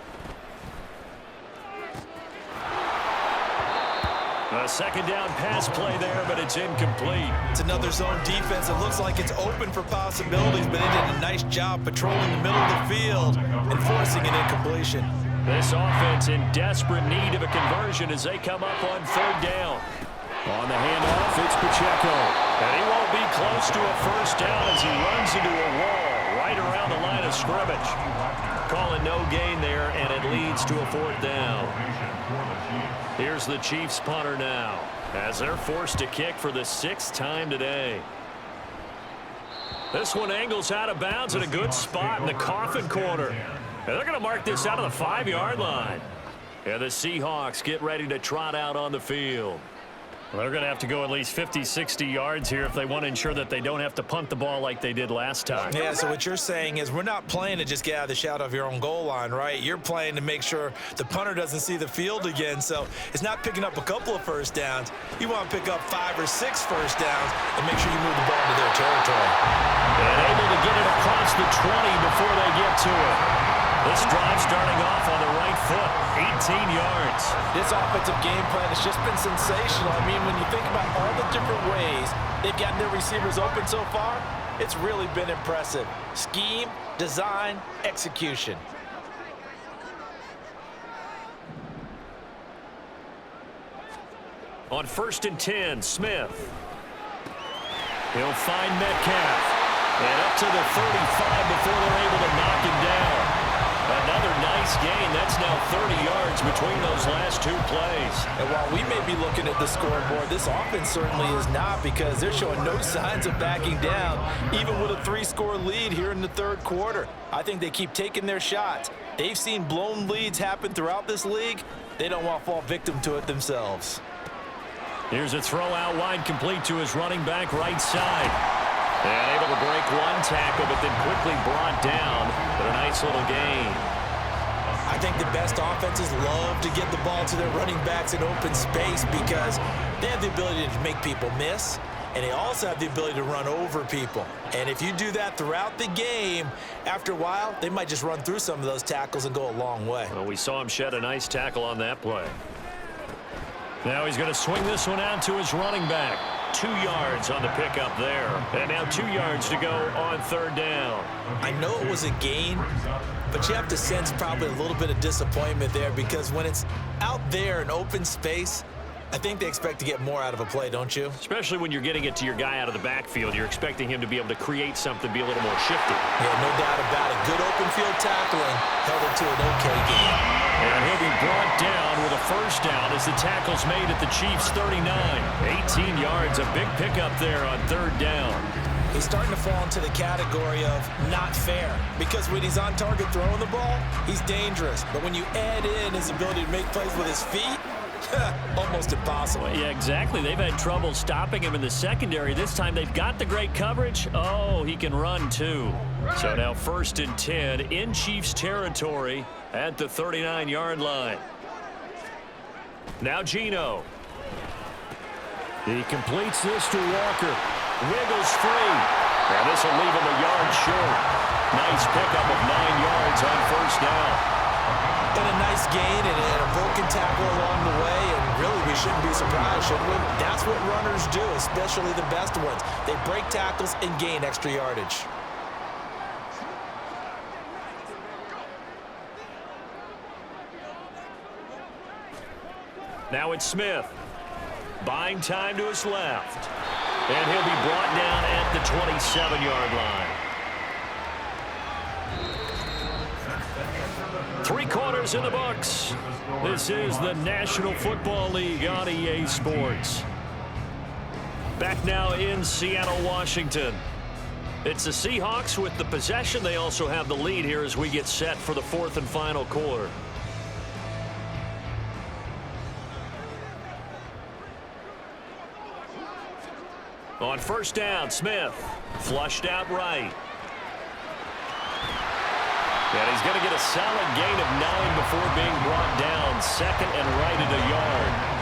Speaker 2: A 2nd down pass play there, but it's incomplete.
Speaker 5: It's another zone defense. It looks like it's open for possibilities, but they did a nice job patrolling the middle of the field and forcing an incompletion.
Speaker 2: This offense in desperate need of a conversion as they come up on 3rd down. On the handoff, it's Pacheco. And he won't be close to a first down as he runs into a wall right around the line of scrimmage. Calling no gain there, and it leads to a 4th down. Here's the Chiefs punter now as they're forced to kick for the 6th time today. This one angles out of bounds at a good spot in the coffin corner. And they're going to mark this out of the 5-yard line. And the Seahawks get ready to trot out on the field. Well, they're going to have to go at least 50, 60 yards here if they want to ensure that they don't have to punt the ball like they did last time.
Speaker 5: Yeah, so what you're saying is we're not playing to just get out of the shadow of your own goal line, right? You're playing to make sure the punter doesn't see the field again. So it's not picking up a couple of first downs. You want to pick up 5 or 6 first downs and make sure you move the ball into their territory.
Speaker 2: And able to get it across the 20 before they get to it. This drive starting off on the right foot, 18 yards.
Speaker 4: This offensive game plan has just been sensational. I mean, when you think about all the different ways they've gotten their receivers open so far, it's really been impressive. Scheme, design, execution.
Speaker 2: On 1st and 10, Smith. He'll find Metcalf. And up to the 35 before they're able to knock him down. Another nice gain. That's now 30 yards between those last 2 plays.
Speaker 4: And while we may be looking at the scoreboard, this offense certainly is not, because they're showing no signs of backing down, even with a 3-score lead here in the 3rd quarter. I think they keep taking their shots. They've seen blown leads happen throughout this league. They don't want to fall victim to it themselves.
Speaker 2: Here's a throw out wide, complete to his running back right side. And able to break 1 tackle, but then quickly brought down. But a nice little gain.
Speaker 5: I think the best offenses love to get the ball to their running backs in open space because they have the ability to make people miss, and they also have the ability to run over people. And if you do that throughout the game, after a while, they might just run through some of those tackles and go a long way.
Speaker 2: Well, we saw him shed a nice tackle on that play. Now he's going to swing this one out to his running back. 2 yards on the pickup there. And now 2 yards to go on 3rd down.
Speaker 5: I know it was a gain, but you have to sense probably a little bit of disappointment there because when it's out there in open space, I think they expect to get more out of a play, don't you?
Speaker 2: Especially when you're getting it to your guy out of the backfield. You're expecting him to be able to create something, be a little more shifty.
Speaker 5: Yeah, no doubt about it. Good open field tackling held it to an okay game.
Speaker 2: And he'll be brought down with a first down as the tackle's made at the Chiefs' 39. 18 yards, a big pickup there on 3rd down.
Speaker 5: He's starting to fall into the category of not fair because when he's on target throwing the ball, he's dangerous. But when you add in his ability to make plays with his feet, almost impossible.
Speaker 2: Yeah, exactly. They've had trouble stopping him in the secondary. This time they've got the great coverage. Oh, he can run too. So now 1st and 10 in Chiefs territory at the 39-yard line. Now Geno. He completes this to Walker. Wiggles free. And this will leave him a yard short. Nice pickup of 9 yards on 1st down.
Speaker 5: And a nice gain and a broken tackle along the way, and really we shouldn't be surprised, should we? That's what runners do, especially the best ones. They break tackles and gain extra yardage.
Speaker 2: Now it's Smith. Buying time to his left. And he'll be brought down at the 27-yard line. 3 quarters in the books. This is the National Football League on EA Sports. Back now in Seattle, Washington. It's the Seahawks with the possession. They also have the lead here as we get set for the fourth and final quarter. On first down, Smith flushed out right. And he's going to get a solid gain of 9 before being brought down. Second and right at a yard.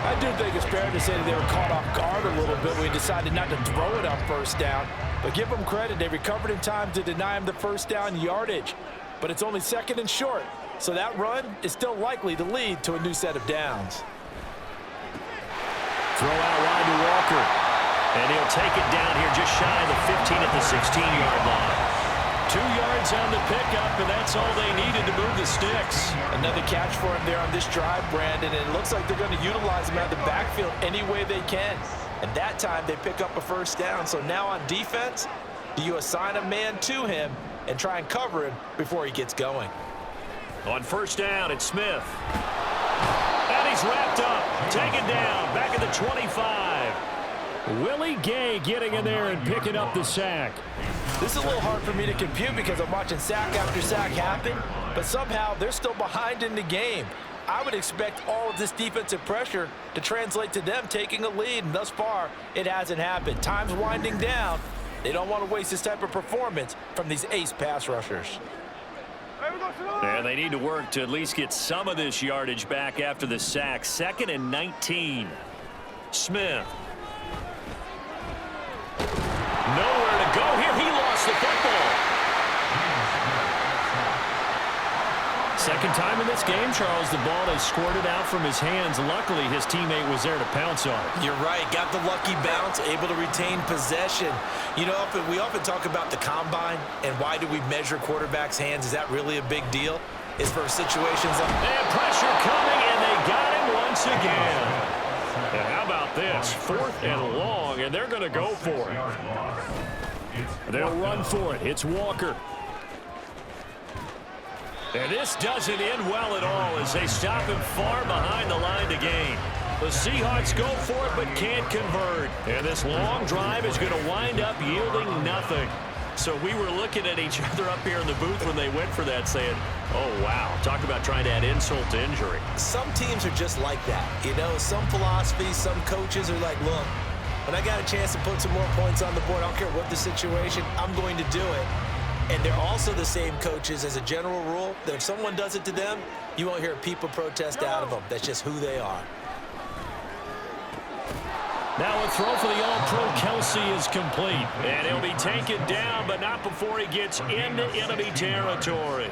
Speaker 4: I do think it's fair to say that they were caught off guard a little bit when he decided not to throw it on first down. But give them credit. They recovered in time to deny him the first down yardage. But it's only second and short. So that run is still likely to lead to a new set of downs.
Speaker 2: Throw out wide to Walker. And he'll take it down here just shy of the 15 at the 16-yard line. 2 yards on the pickup, and that's all they needed to move the sticks.
Speaker 4: Another catch for him there on this drive, Brandon, and it looks like they're going to utilize him out of the backfield any way they can. And that time they pick up a first down. So now on defense, do you assign a man to him and try and cover him before he gets going?
Speaker 2: On first down, it's Smith. And he's wrapped up, taken down, back at the 25. Willie Gay getting in there and picking up the sack.
Speaker 4: This is a little hard for me to compute because I'm watching sack after sack happen, but somehow they're still behind in the game. I would expect all of this defensive pressure to translate to them taking a lead, and thus far, it hasn't happened. Time's winding down. They don't want to waste this type of performance from these ace pass rushers.
Speaker 2: And they need to work to at least get some of this yardage back after the sack. Second and 19. Smith. Nowhere to go here. He lost the football. Second time in this game, Charles, the ball has squirted out from his hands. Luckily, his teammate was there to pounce on it.
Speaker 5: You're right. Got the lucky bounce, able to retain possession. You know, we often talk about the combine and why do we measure quarterbacks' hands. Is that really a big deal? It's for situations like...
Speaker 2: And pressure coming, and they got him once again. And how about this? Fourth and long, and they're going to go for it. They'll run for it. It's Walker. And this doesn't end well at all as they stop him far behind the line to gain. The Seahawks go for it but can't convert. And this long drive is going to wind up yielding nothing. So we were looking at each other up here in the booth when they went for that saying, oh, wow, talk about trying to add insult to injury.
Speaker 5: Some teams are just like that. You know, some philosophies, some coaches are like, look, when I got a chance to put some more points on the board, I don't care what the situation, I'm going to do it. And they're also the same coaches as a general rule that if someone does it to them, you won't hear people protest out of them. That's just who they are.
Speaker 2: Now a throw for the All-Pro Kelsey is complete. And he'll be taken down, but not before he gets into enemy territory.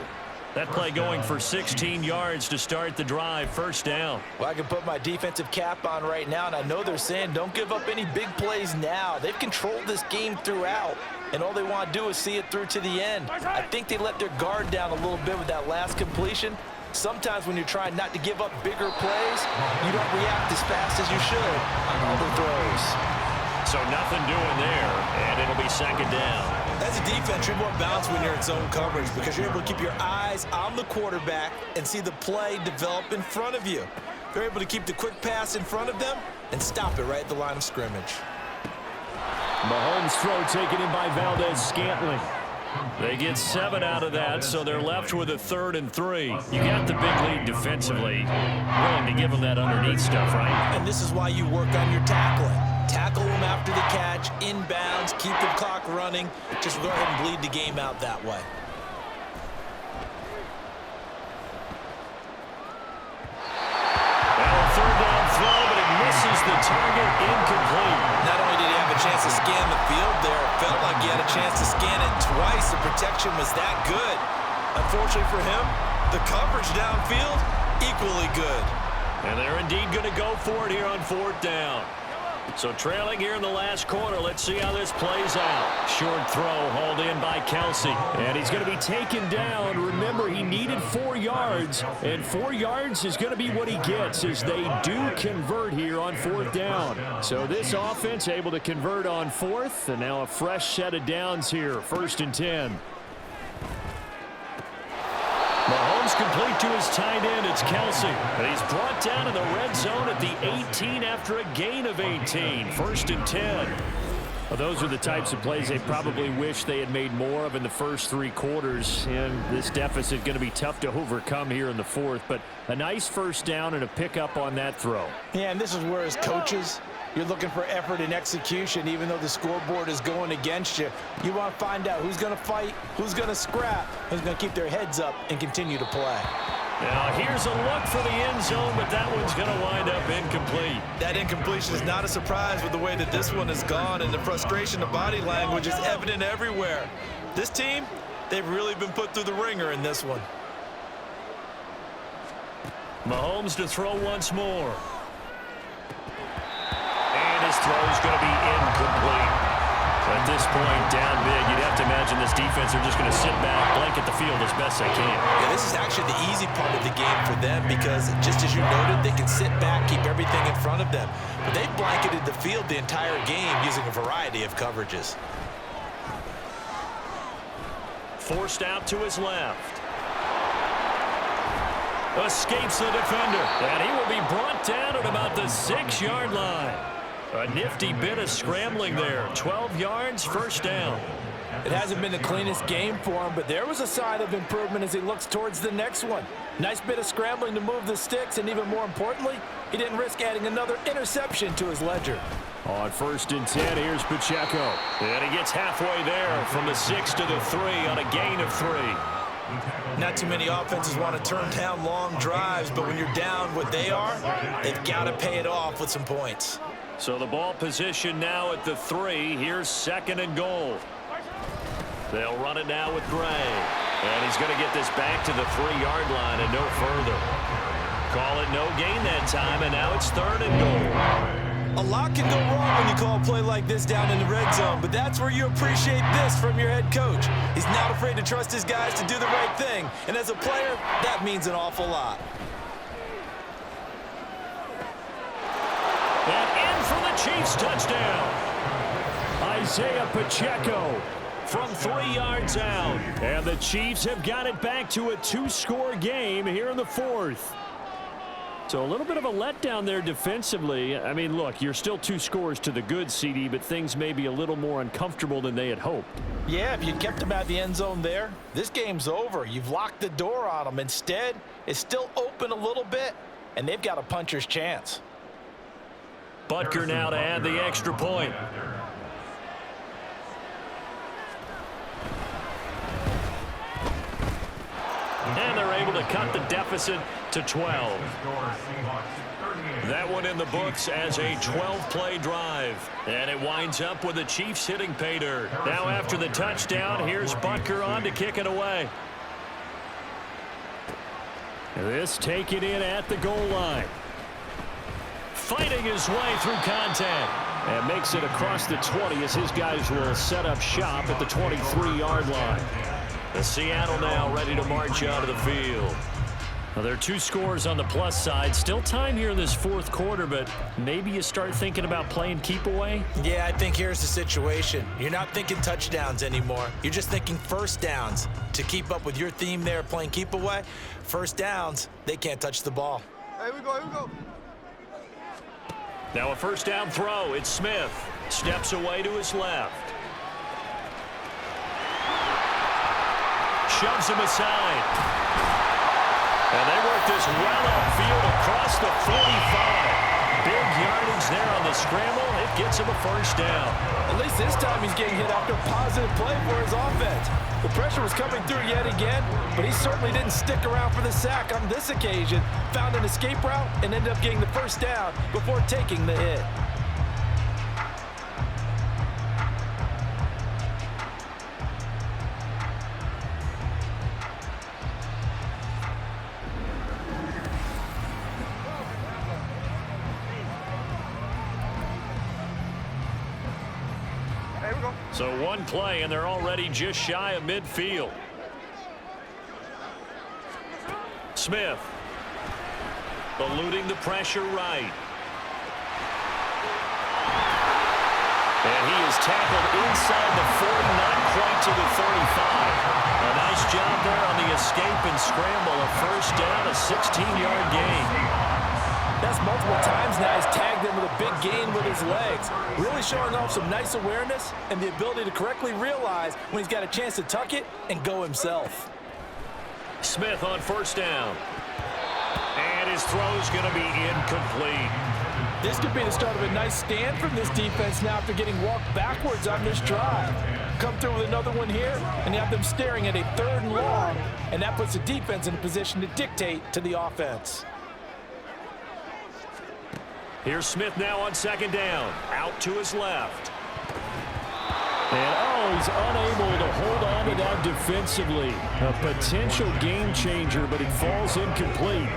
Speaker 2: That play going for 16 yards to start the drive. First down.
Speaker 4: Well, I can put my defensive cap on right now, and I know they're saying don't give up any big plays now. They've controlled this game throughout, and all they want to do is see it through to the end. I think they let their guard down a little bit with that last completion. Sometimes when you're trying not to give up bigger plays, you don't react as fast as you should on other throws.
Speaker 2: So nothing doing there, and it'll be second down.
Speaker 5: As a defense, you're more balanced when you're in zone coverage because you're able to keep your eyes on the quarterback and see the play develop in front of you. They're able to keep the quick pass in front of them and stop it right at the line of scrimmage.
Speaker 2: Mahomes' throw taken in by Valdez-Scantling. They get 7 out of that, so they're left with a 3rd and 3. You got the big lead defensively. Willing to give them that underneath stuff, right?
Speaker 5: And this is why you work on your tackling. Tackle them after the catch, inbounds, keep the clock running. Just go ahead and bleed the game out that way.
Speaker 2: Well, a 3rd down throw, but it misses the target, incomplete.
Speaker 5: Not only did he have a chance to scan the field there, it felt like he had a chance to scan it twice. The protection was that good. Unfortunately for him, the coverage downfield, equally good.
Speaker 2: And they're indeed going to go for it here on 4th down. So trailing here in the last quarter, let's see how this plays out. Short throw hauled in by Kelsey. And he's going to be taken down. Remember, he needed 4 yards, and 4 yards is going to be what he gets as they do convert here on 4th down. So this offense able to convert on 4th, and now a fresh set of downs here, 1st and 10. Mahomes is complete to his tight end. It's Kelsey. And he's brought down in the red zone at the 18 after a gain of 18. 1st and 10. Well, those are the types of plays they probably wish they had made more of in the first 3 quarters. And this deficit going to be tough to overcome here in the 4th. But a nice first down and a pickup on that throw.
Speaker 4: Yeah, and this is where as coaches, you're looking for effort and execution. Even though the scoreboard is going against you, you want to find out who's going to fight, who's going to scrap, who's going to keep their heads up and continue to play.
Speaker 2: Now here's a look for the end zone, but that one's going to wind up incomplete.
Speaker 5: That incompletion is not a surprise with the way that this one has gone, and the frustration of body language is evident everywhere. This team, they've really been put through the ringer in this one.
Speaker 2: Mahomes to throw once more. And his throw's going to be incomplete. At this point, down big, you'd have to imagine this defense are just going to sit back, blanket the field as best they can.
Speaker 5: Yeah, this is actually the easy part of the game for them because, just as you noted, they can sit back, keep everything in front of them. But they've blanketed the field the entire game using a variety of coverages.
Speaker 2: Forced out to his left. Escapes the defender. And he will be brought down at about the 6-yard line. A nifty bit of scrambling there. 12 yards, 1st down.
Speaker 4: It hasn't been the cleanest game for him, but there was a sign of improvement as he looks towards the next one. Nice bit of scrambling to move the sticks, and even more importantly, he didn't risk adding another interception to his ledger.
Speaker 2: On 1st and 10, here's Pacheco. And he gets halfway there from the 6 to the 3 on a gain of 3.
Speaker 5: Not too many offenses want to turn down long drives, but when you're down what they are, they've got to pay it off with some points.
Speaker 2: So the ball position now at the 3. Here's 2nd and goal. They'll run it now with Gray. And he's going to get this back to the 3-yard line and no further. Call it no gain that time, and now it's 3rd and goal.
Speaker 5: A lot can go wrong when you call a play like this down in the red zone, but that's where you appreciate this from your head coach. He's not afraid to trust his guys to do the right thing, and as a player, that means an awful lot.
Speaker 2: And in for the Chiefs touchdown. Isaiah Pacheco from 3 yards out. And the Chiefs have got it back to a 2-score game here in the 4th. So a little bit of a letdown there defensively. I mean, look, you're still 2 scores to the good, CD, but things may be a little more uncomfortable than they had hoped.
Speaker 4: Yeah, if you kept him out the end zone there, this game's over. You've locked the door on him. Instead, it's still open a little bit, and they've got a puncher's chance.
Speaker 2: Butker now to add the extra point. And they're able to cut the deficit to 12. That one in the books as a 12-play drive. And it winds up with the Chiefs hitting pay dirt. Now after the touchdown, here's Butker on to kick it away. This taken in at the goal line. Fighting his way through contact. And makes it across the 20 as his guys will set up shop at the 23-yard line. The Seattle now ready to march out of the field. Well, there are 2 scores on the plus side. Still time here in this 4th quarter, but maybe you start thinking about playing keep away?
Speaker 5: Yeah, I think here's the situation. You're not thinking touchdowns anymore. You're just thinking 1st downs. To keep up with your theme there, playing keep away, 1st downs, they can't touch the ball.
Speaker 8: Here we go.
Speaker 2: Now a 1st down throw. It's Smith. Steps away to his left. Shoves him aside. And they work this well upfield across the 45. Big yardage there on the scramble. It gets him a 1st down.
Speaker 4: At least this time he's getting hit after a positive play for his offense. The pressure was coming through yet again, but he certainly didn't stick around for the sack on this occasion. Found an escape route and ended up getting the 1st down before taking the hit.
Speaker 2: So 1 play, and they're already just shy of midfield. Smith eluding the pressure right. And he is tackled inside the 40, not quite to the 35. A nice Nice job there on the escape and scramble. A first down, a 16-yard gain.
Speaker 4: That's multiple times now. He's tagged him with a big gain with his legs. Really showing off some nice awareness and the ability to correctly realize when he's got a chance to tuck it and go himself.
Speaker 2: Smith on first down. And his throw's going to be incomplete.
Speaker 4: This could be the start of a nice stand from this defense now after getting walked backwards on this drive. Come through with another one here, and you have them staring at a 3rd and long, and that puts the defense in a position to dictate to the offense.
Speaker 2: Here's Smith now on second down. Out to his left.
Speaker 8: And, he's unable to hold on to that defensively. A potential game changer, but it falls incomplete.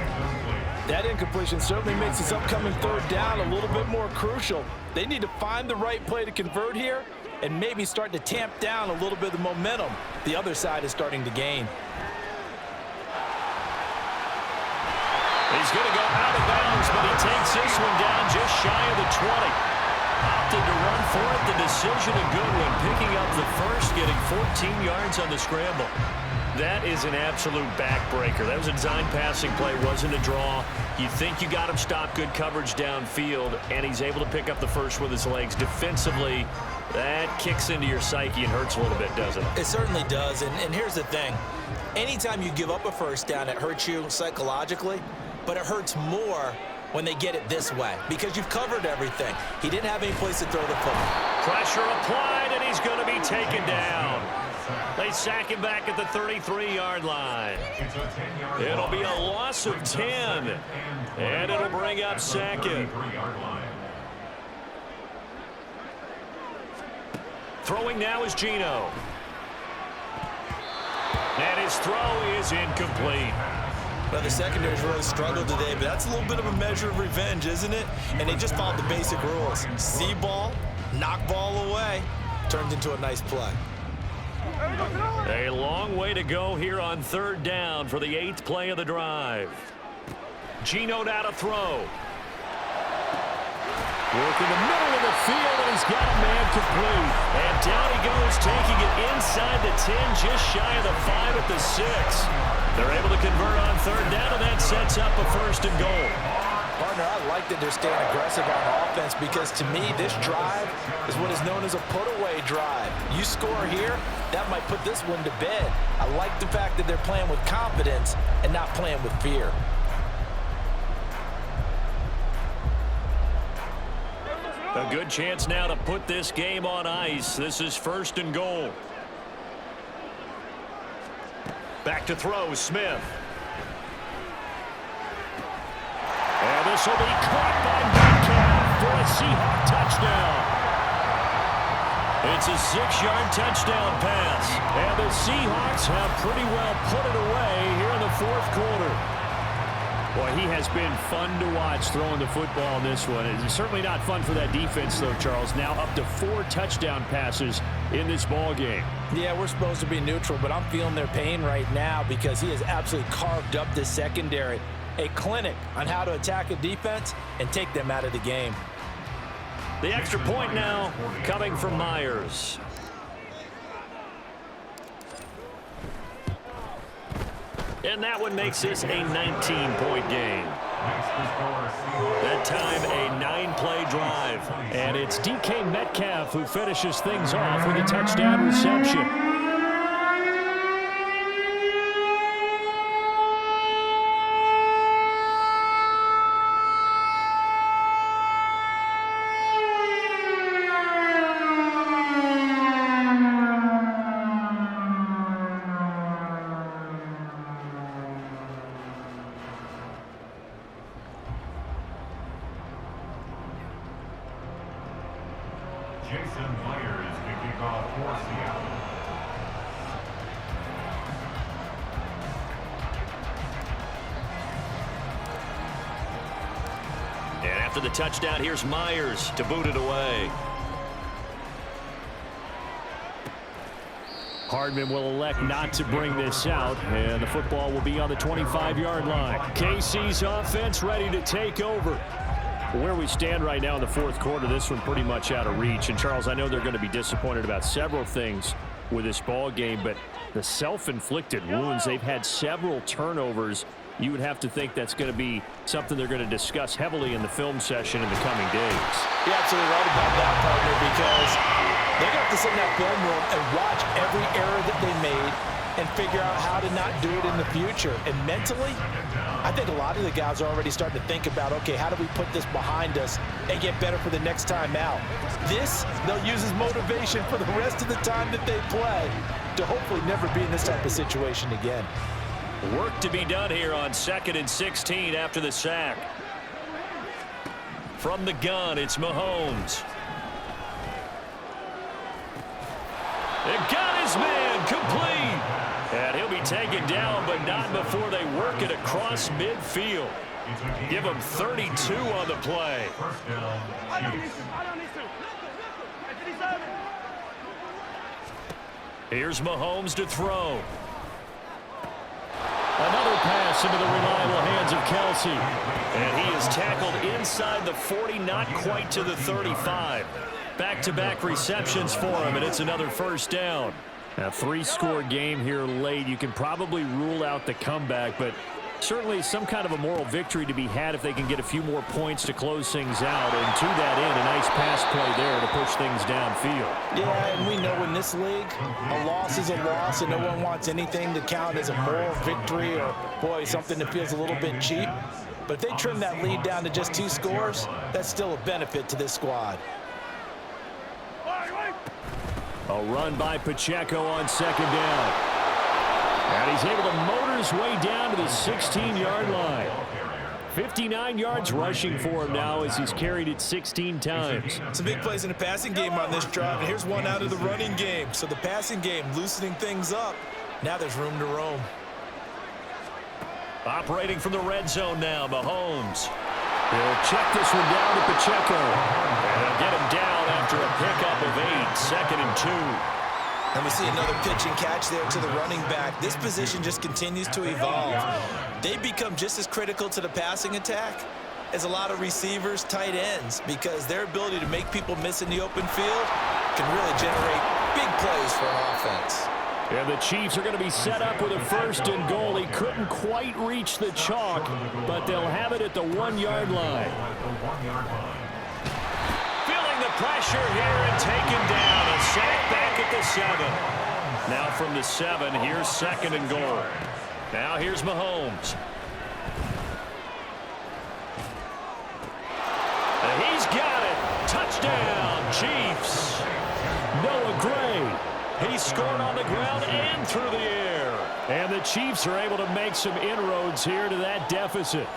Speaker 4: That incompletion certainly makes this upcoming 3rd down a little bit more crucial. They need to find the right play to convert here and maybe start to tamp down a little bit of the momentum the other side is starting to gain.
Speaker 2: He's going to go out of bounds, but he takes this one down just shy of the 20. Opted to run for it. The decision a good one. Picking up the first, getting 14 yards on the scramble. That is an absolute backbreaker. That was a design passing play, wasn't a draw. You think you got him stopped, good coverage downfield, and he's able to pick up the first with his legs. Defensively, that kicks into your psyche and hurts a little bit, doesn't it?
Speaker 5: It certainly does, and here's the thing. Anytime you give up a first down, it hurts you psychologically, but it hurts more when they get it this way because you've covered everything. He didn't have any place to throw the football.
Speaker 2: Pressure applied, and he's going to be taken down. They sack him back at the 33-yard line. It'll be a loss of 10, and it'll bring up second. Throwing now is Geno. And his throw is incomplete.
Speaker 5: Well, the secondary's really struggled today, but that's a little bit of a measure of revenge, isn't it? And they just followed the basic rules. See ball, knock ball away, turned into a nice play.
Speaker 2: A long way to go here on 3rd down for the 8th play of the drive. Geno now to throw.
Speaker 8: Working the middle of the field, and he's got a man complete.
Speaker 2: And down he goes, taking it inside the 10, just shy of the 5 at the 6. They're able to convert on 3rd down, and that sets up a 1st and goal.
Speaker 4: Partner, I like that they're staying aggressive on offense because to me, this drive is what is known as a put-away drive. You score here, that might put this one to bed. I like the fact that they're playing with confidence and not playing with fear.
Speaker 2: A good chance now to put this game on ice. This is 1st and goal. Back to throw, Smith. And this will be caught by Metcalf for a Seahawks touchdown. It's a 6-yard touchdown pass. And the Seahawks have pretty well put it away here in the 4th quarter.
Speaker 8: Boy, he has been fun to watch throwing the football in this one. It's certainly not fun for that defense, though, Charles. Now up to 4 touchdown passes in this ball game.
Speaker 4: Yeah, we're supposed to be neutral, but I'm feeling their pain right now because he has absolutely carved up this secondary. A clinic on how to attack a defense and take them out of the game.
Speaker 2: The extra point now coming from Myers. And that one makes this a 19-point game. That time, a 9-play drive.
Speaker 8: And it's DK Metcalf who finishes things off with a touchdown reception.
Speaker 2: After the touchdown, here's Myers to boot it away.
Speaker 8: Hardman will elect not to bring this out, and the football will be on the 25-yard line. KC's offense ready to take over. Where we stand right now in the 4th quarter, this one pretty much out of reach. And, Charles, I know they're going to be disappointed about several things
Speaker 2: with this ball game, but the self-inflicted wounds, they've had several turnovers. You would have to think that's going to be something they're going to discuss heavily in the film session in the coming days.
Speaker 4: You're absolutely right about that, partner, because they're going to have to sit in that film room and watch every error that they made and figure out how to not do it in the future. And mentally, I think a lot of the guys are already starting to think about, okay, how do we put this behind us and get better for the next time out? This, they'll use as motivation for the rest of the time that they play to hopefully never be in this type of situation again.
Speaker 2: Work to be done here on 2nd and 16 after the sack. From the gun, it's Mahomes. It got his man complete. And he'll be taken down, but not before they work it across midfield. Give him 32 on the play. Here's Mahomes to throw. Another pass into the reliable hands of Kelsey. And he is tackled inside the 40, not quite to the 35. Back-to-back receptions for him, and it's another first down. A 3-score game here late. You can probably rule out the comeback, but certainly some kind of a moral victory to be had if they can get a few more points to close things out. And to that end, a nice pass play there to push things downfield.
Speaker 4: Yeah, and we know in this league, a loss is a loss, and no one wants anything to count as a moral victory or, boy, something that feels a little bit cheap. But if they trim that lead down to just 2 scores, that's still a benefit to this squad.
Speaker 2: A run by Pacheco on 2nd down. And he's able to motor his way down to the 16-yard line. 59 yards rushing for him now as he's carried it 16 times.
Speaker 5: Some big plays in the passing game on this drive, and here's one out of the running game. So the passing game loosening things up. Now there's room to roam.
Speaker 2: Operating from the red zone now, Mahomes. He'll check this one down to Pacheco. And they'll get him down after a pickup of 8, 2nd and 2.
Speaker 5: And we see another pitch and catch there to the running back. This position just continues to evolve. They become just as critical to the passing attack as a lot of receivers, tight ends, because their ability to make people miss in the open field can really generate big plays for an offense.
Speaker 2: And the Chiefs are going to be set up with a 1st and goal. He couldn't quite reach the chalk, but they'll have it at the 1-yard line. Feeling the pressure here and taken down. A sack back at the 7. Now from the 7, here's 2nd and goal. Now here's Mahomes. And he's got it. Touchdown, Chiefs. Noah Gray. He scored on the ground and through the air. And the Chiefs are able to make some inroads here to that deficit.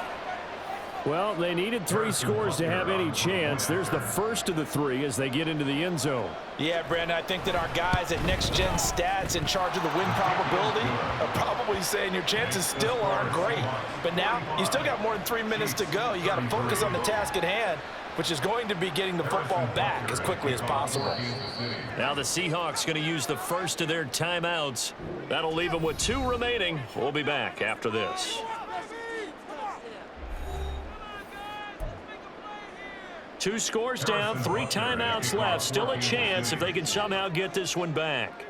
Speaker 2: Well, they needed 3 scores to have any chance. There's the first of the 3 as they get into the end zone.
Speaker 4: Yeah, Brandon, I think that our guys at Next Gen Stats in charge of the win probability are probably saying your chances still aren't great. But now you still got more than 3 minutes to go. You got to focus on the task at hand, which is going to be getting the football back as quickly as possible.
Speaker 2: Now the Seahawks going to use the first of their timeouts. That'll leave them with 2 remaining. We'll be back after this. 2 scores down, 3 timeouts left. Still a chance if they can somehow get this one back.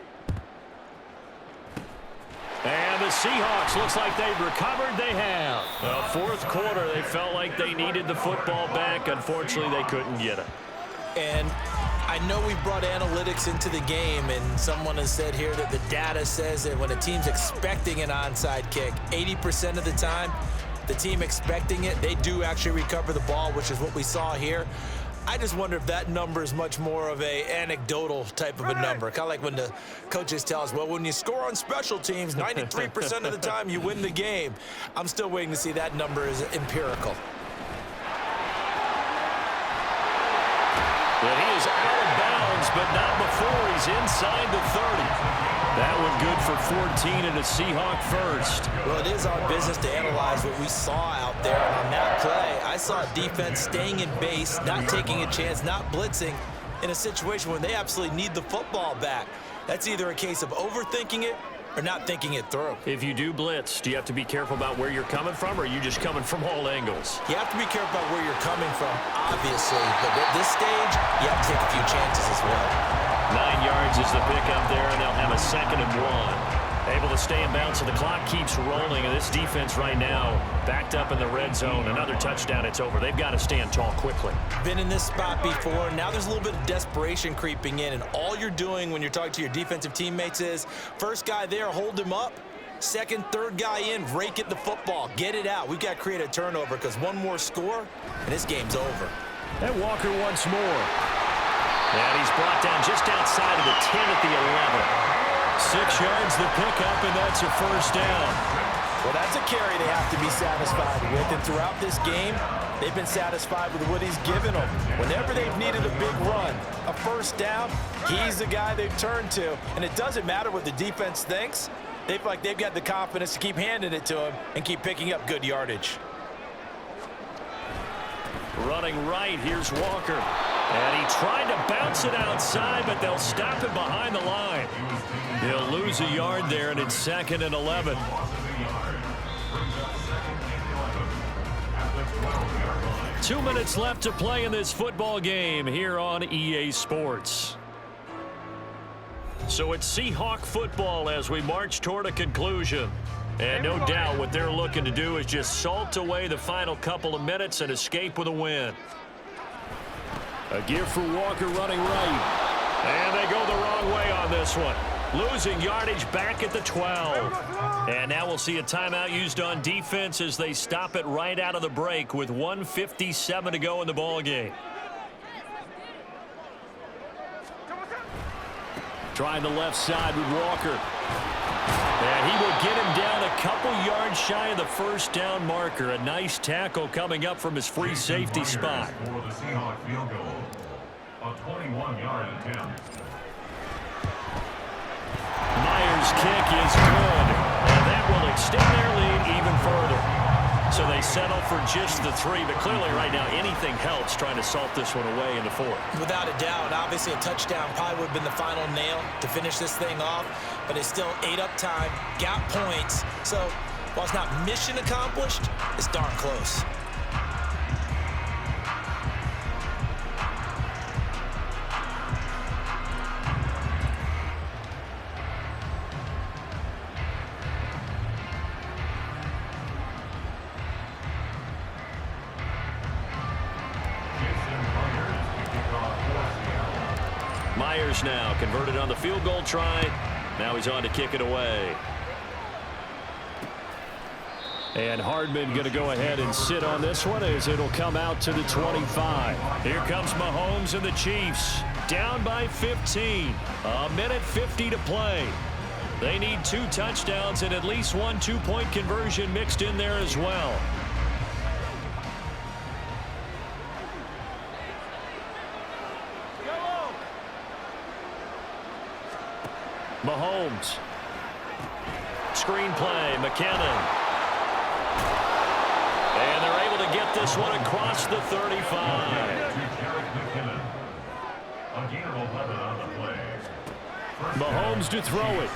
Speaker 2: And the Seahawks, looks like they've recovered. They have. The 4th quarter, they felt like they needed the football back. Unfortunately, they couldn't get it.
Speaker 5: And I know we brought analytics into the game, and someone has said here that the data says that when a team's expecting an onside kick, 80% of the time, the team expecting it, they do actually recover the ball, which is what we saw here. I just wonder if that number is much more of a anecdotal type of a number. Kind of like when the coaches tell us, well, when you score on special teams, 93% of the time you win the game. I'm still waiting to see that number is empirical.
Speaker 2: Well, he is out of bounds, but not before he's inside the 30. That one good for 14 and a Seahawk first.
Speaker 5: Well, it is our business to analyze what we saw out there on that play. I saw defense staying in base, not taking a chance, not blitzing in a situation where they absolutely need the football back. That's either a case of overthinking it or not thinking it through.
Speaker 2: If you do blitz, do you have to be careful about where you're coming from, or are you just coming from all angles?
Speaker 5: You have to be careful about where you're coming from, obviously. But at this stage, you have to take a few chances as well.
Speaker 2: 9 yards is the pickup there, and they'll have a 2nd and 1. Able to stay in bounds, so the clock keeps rolling, and this defense right now backed up in the red zone. Another touchdown, it's over. They've got to stand tall quickly.
Speaker 5: Been in this spot before. Now there's a little bit of desperation creeping in, and all you're doing when you're talking to your defensive teammates is, first guy there, hold him up. Second, third guy in, rake at the football. Get it out. We've got to create a turnover because one more score, and this game's over.
Speaker 2: And Walker once more. And he's brought down just outside of the 10 at the 11. 6 yards the pickup, and that's a first down.
Speaker 4: Well, that's a carry they have to be satisfied with. And throughout this game, they've been satisfied with what he's given them. Whenever they've needed a big run, a first down, he's the guy they've turned to. And it doesn't matter what the defense thinks. They feel like they've got the confidence to keep handing it to him and keep picking up good yardage.
Speaker 2: Running right, here's Walker. And he tried to bounce it outside, but they'll stop him behind the line. He'll lose a yard there, and it's 2nd and 11. 2 minutes left to play in this football game here on EA Sports. So it's Seahawk football as we march toward a conclusion. And no doubt what they're looking to do is just salt away the final couple of minutes and escape with a win. A give for Walker running right. And they go the wrong way on this one. Losing yardage back at the 12. And now we'll see a timeout used on defense as they stop it right out of the break with 1:57 to go in the ball game. Trying the left side with Walker. And he will get him down a couple yards shy of the first down marker. A nice tackle coming up from his free safety spot.
Speaker 7: For the Seahawks field goal, a 21-yard attempt.
Speaker 2: Myers' kick is good, and that will extend their lead even further. So they settle for just the 3, but clearly right now anything helps trying to salt this one away in the 4th.
Speaker 5: Without a doubt, obviously a touchdown probably would have been the final nail to finish this thing off, but it's still ate up time, got points. So while it's not mission accomplished, it's darn close.
Speaker 2: Myers now converted on the field goal try. Now he's on to kick it away. And Hardman going to go ahead and sit on this one as it'll come out to the 25. Here comes Mahomes and the Chiefs. Down by 15. A minute 50 to play. They need 2 touchdowns and at least 1 2-point conversion mixed in there as well. Mahomes. Screen play, McKinnon. And they're able to get this one across the 35. Mahomes to throw it.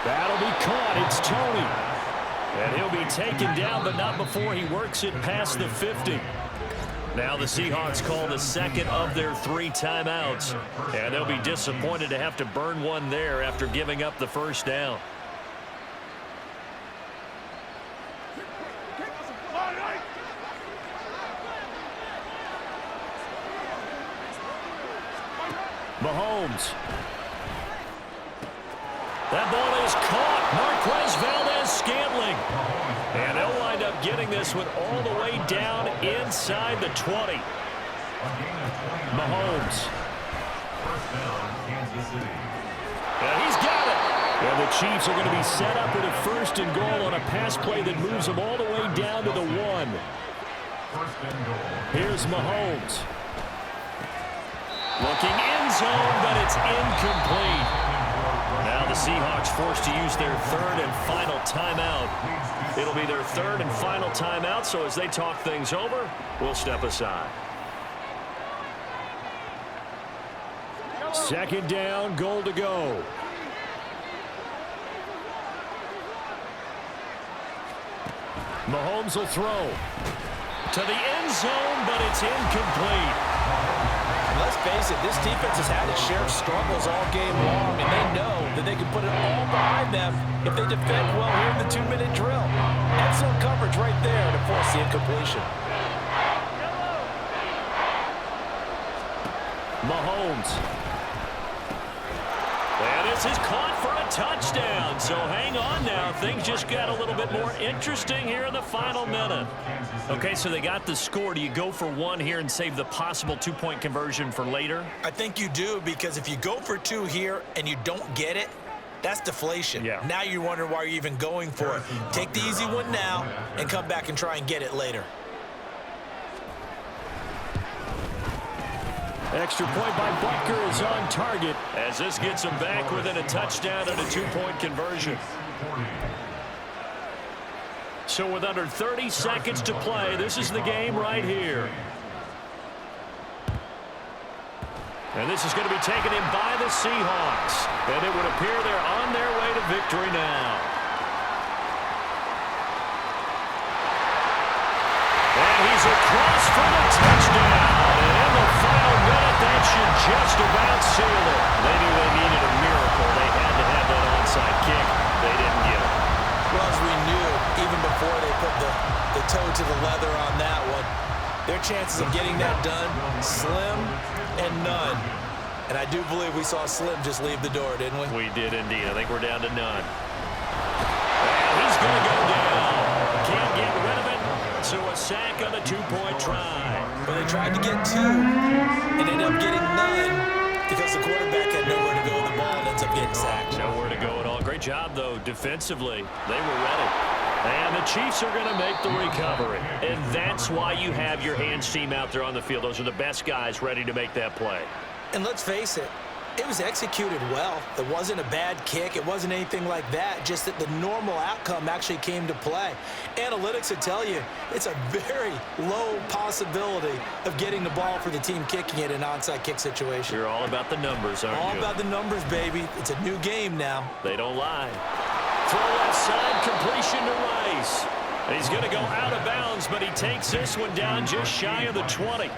Speaker 2: That'll be caught. It's Tony. And he'll be taken down, but not before he works it past the 50. Now the Seahawks call the 2nd of their 3 timeouts. And they'll be disappointed to have to burn one there after giving up the first down. Mahomes. That ball is caught. Marquez Valdez-Scantling. And they'll wind up getting this one all the way down inside the 20. Mahomes. And he's got it. And the Chiefs are going to be set up with a 1st and goal on a pass play that moves them all the way down to the 1. Here's Mahomes. Looking end zone, but it's incomplete. Now the Seahawks forced to use their 3rd and final timeout. It'll be their 3rd and final timeout, so as they talk things over, we'll step aside. 2nd down, goal to go. Mahomes will throw to the end zone, but it's incomplete.
Speaker 5: Let's
Speaker 4: face it, this defense has had its share of struggles all game long, and they know that they can put it all behind them if they defend well here in the 2-minute drill. Excellent coverage right there to force the incompletion.
Speaker 2: Mahomes. And this is caught for a touchdown. So hang on now. Things just got a little bit more interesting here in the final minute. Okay, so they got the score. Do you go for one here and save the possible two-point conversion for later?
Speaker 5: I think you do, because if you go for two here and you don't get it, that's deflation.
Speaker 2: Yeah.
Speaker 5: Now you wonder why you're even going for it. Take the easy one now and come back and try and get it later.
Speaker 2: Extra point by Butker is on target as this gets him back within a touchdown and a two-point conversion. So with under 30 seconds to play, this is the game right here. And this is going to be taken in by the Seahawks. And it would appear they're on their way to victory now. And he's across for the touchdown. And in the final minute, that should just about seal it. They knew they needed a miracle. They had to have that onside kick. They didn't get it.
Speaker 5: Well, as we knew, even before they put the toe to the leather on that one, their chances of getting that done, slim and none. And I do believe we saw Slim just leave the door, didn't we?
Speaker 2: We did indeed. I think we're down to none. And he's going to go down. Can't get rid of it. So a sack on the two-point try.
Speaker 5: But they tried to get two and ended up getting none because the quarterback had nowhere to go with the ball and ends up getting sacked.
Speaker 2: Nowhere to go at all. Great job, though, defensively. They were ready. And the Chiefs are going to make the recovery. And that's why you have your hands team out there on the field. Those are the best guys ready to make that play.
Speaker 5: And let's face it, it was executed well. It wasn't a bad kick. It wasn't anything like that. Just that the normal outcome actually came to play. Analytics would tell you it's a very low possibility of getting the ball for the team kicking it in an onside kick situation.
Speaker 2: You're all about the numbers, aren't you?
Speaker 5: All about the numbers, baby. It's a new game now.
Speaker 2: They don't lie. Throw left side, completion to Rice. And he's going to go out of bounds, but he takes this one down just shy of the 20.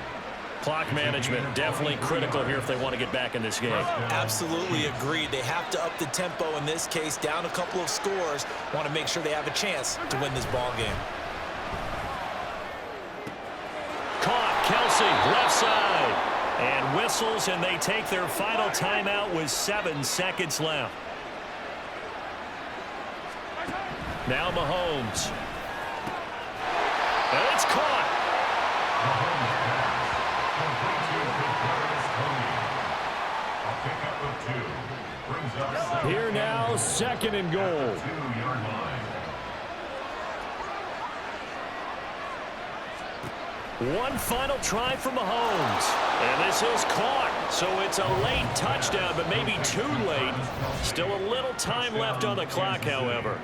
Speaker 2: Clock management definitely critical here if they want to get back in this game.
Speaker 5: Absolutely agreed. They have to up the tempo in this case, down a couple of scores. Want to make sure they have a chance to win this ball game.
Speaker 2: Caught, Kelsey, left side. And whistles, and they take their final timeout with 7 seconds left. Now Mahomes. And it's caught. Here now, second and goal. One final try for Mahomes. And this is caught. So it's a late touchdown, but maybe too late. Still a little time left on the clock, however.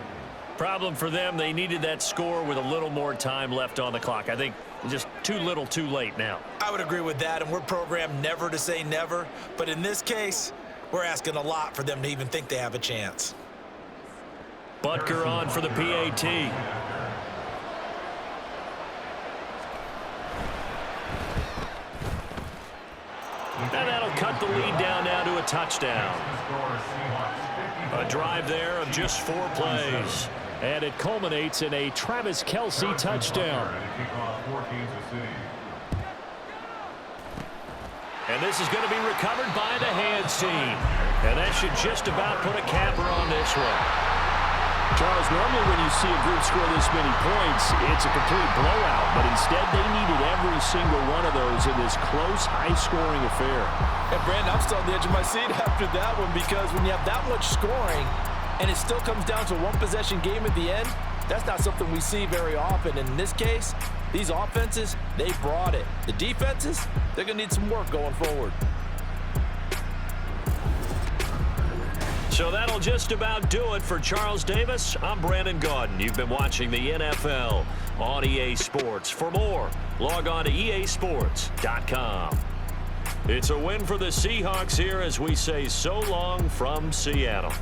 Speaker 2: Problem for them, they needed that score with a little more time left on the clock. I think just too little, too late now.
Speaker 5: I would agree with that, and we're programmed never to say never. But in this case, we're asking a lot for them to even think they have a chance.
Speaker 2: Butker on for the PAT. And that'll cut the lead down now to a touchdown. A drive there of just 4 plays. And it culminates in a Travis Kelce touchdown. And this is going to be recovered by the hands team. And that should just about put a capper on this one. Charles, normally when you see a group score this many points, it's a complete blowout. But instead, they needed every single one of those in this close, high-scoring affair.
Speaker 4: And, Brandon, I'm still on the edge of my seat after that one, because when you have that much scoring and it still comes down to a one-possession game at the end, that's not something we see very often. And in this case, these offenses, they brought it. The defenses, they're going to need some work going forward.
Speaker 2: So that'll just about do it for Charles Davis. I'm Brandon Gaudin. You've been watching the NFL on EA Sports. For more, log on to easports.com. It's a win for the Seahawks here as we say so long from Seattle.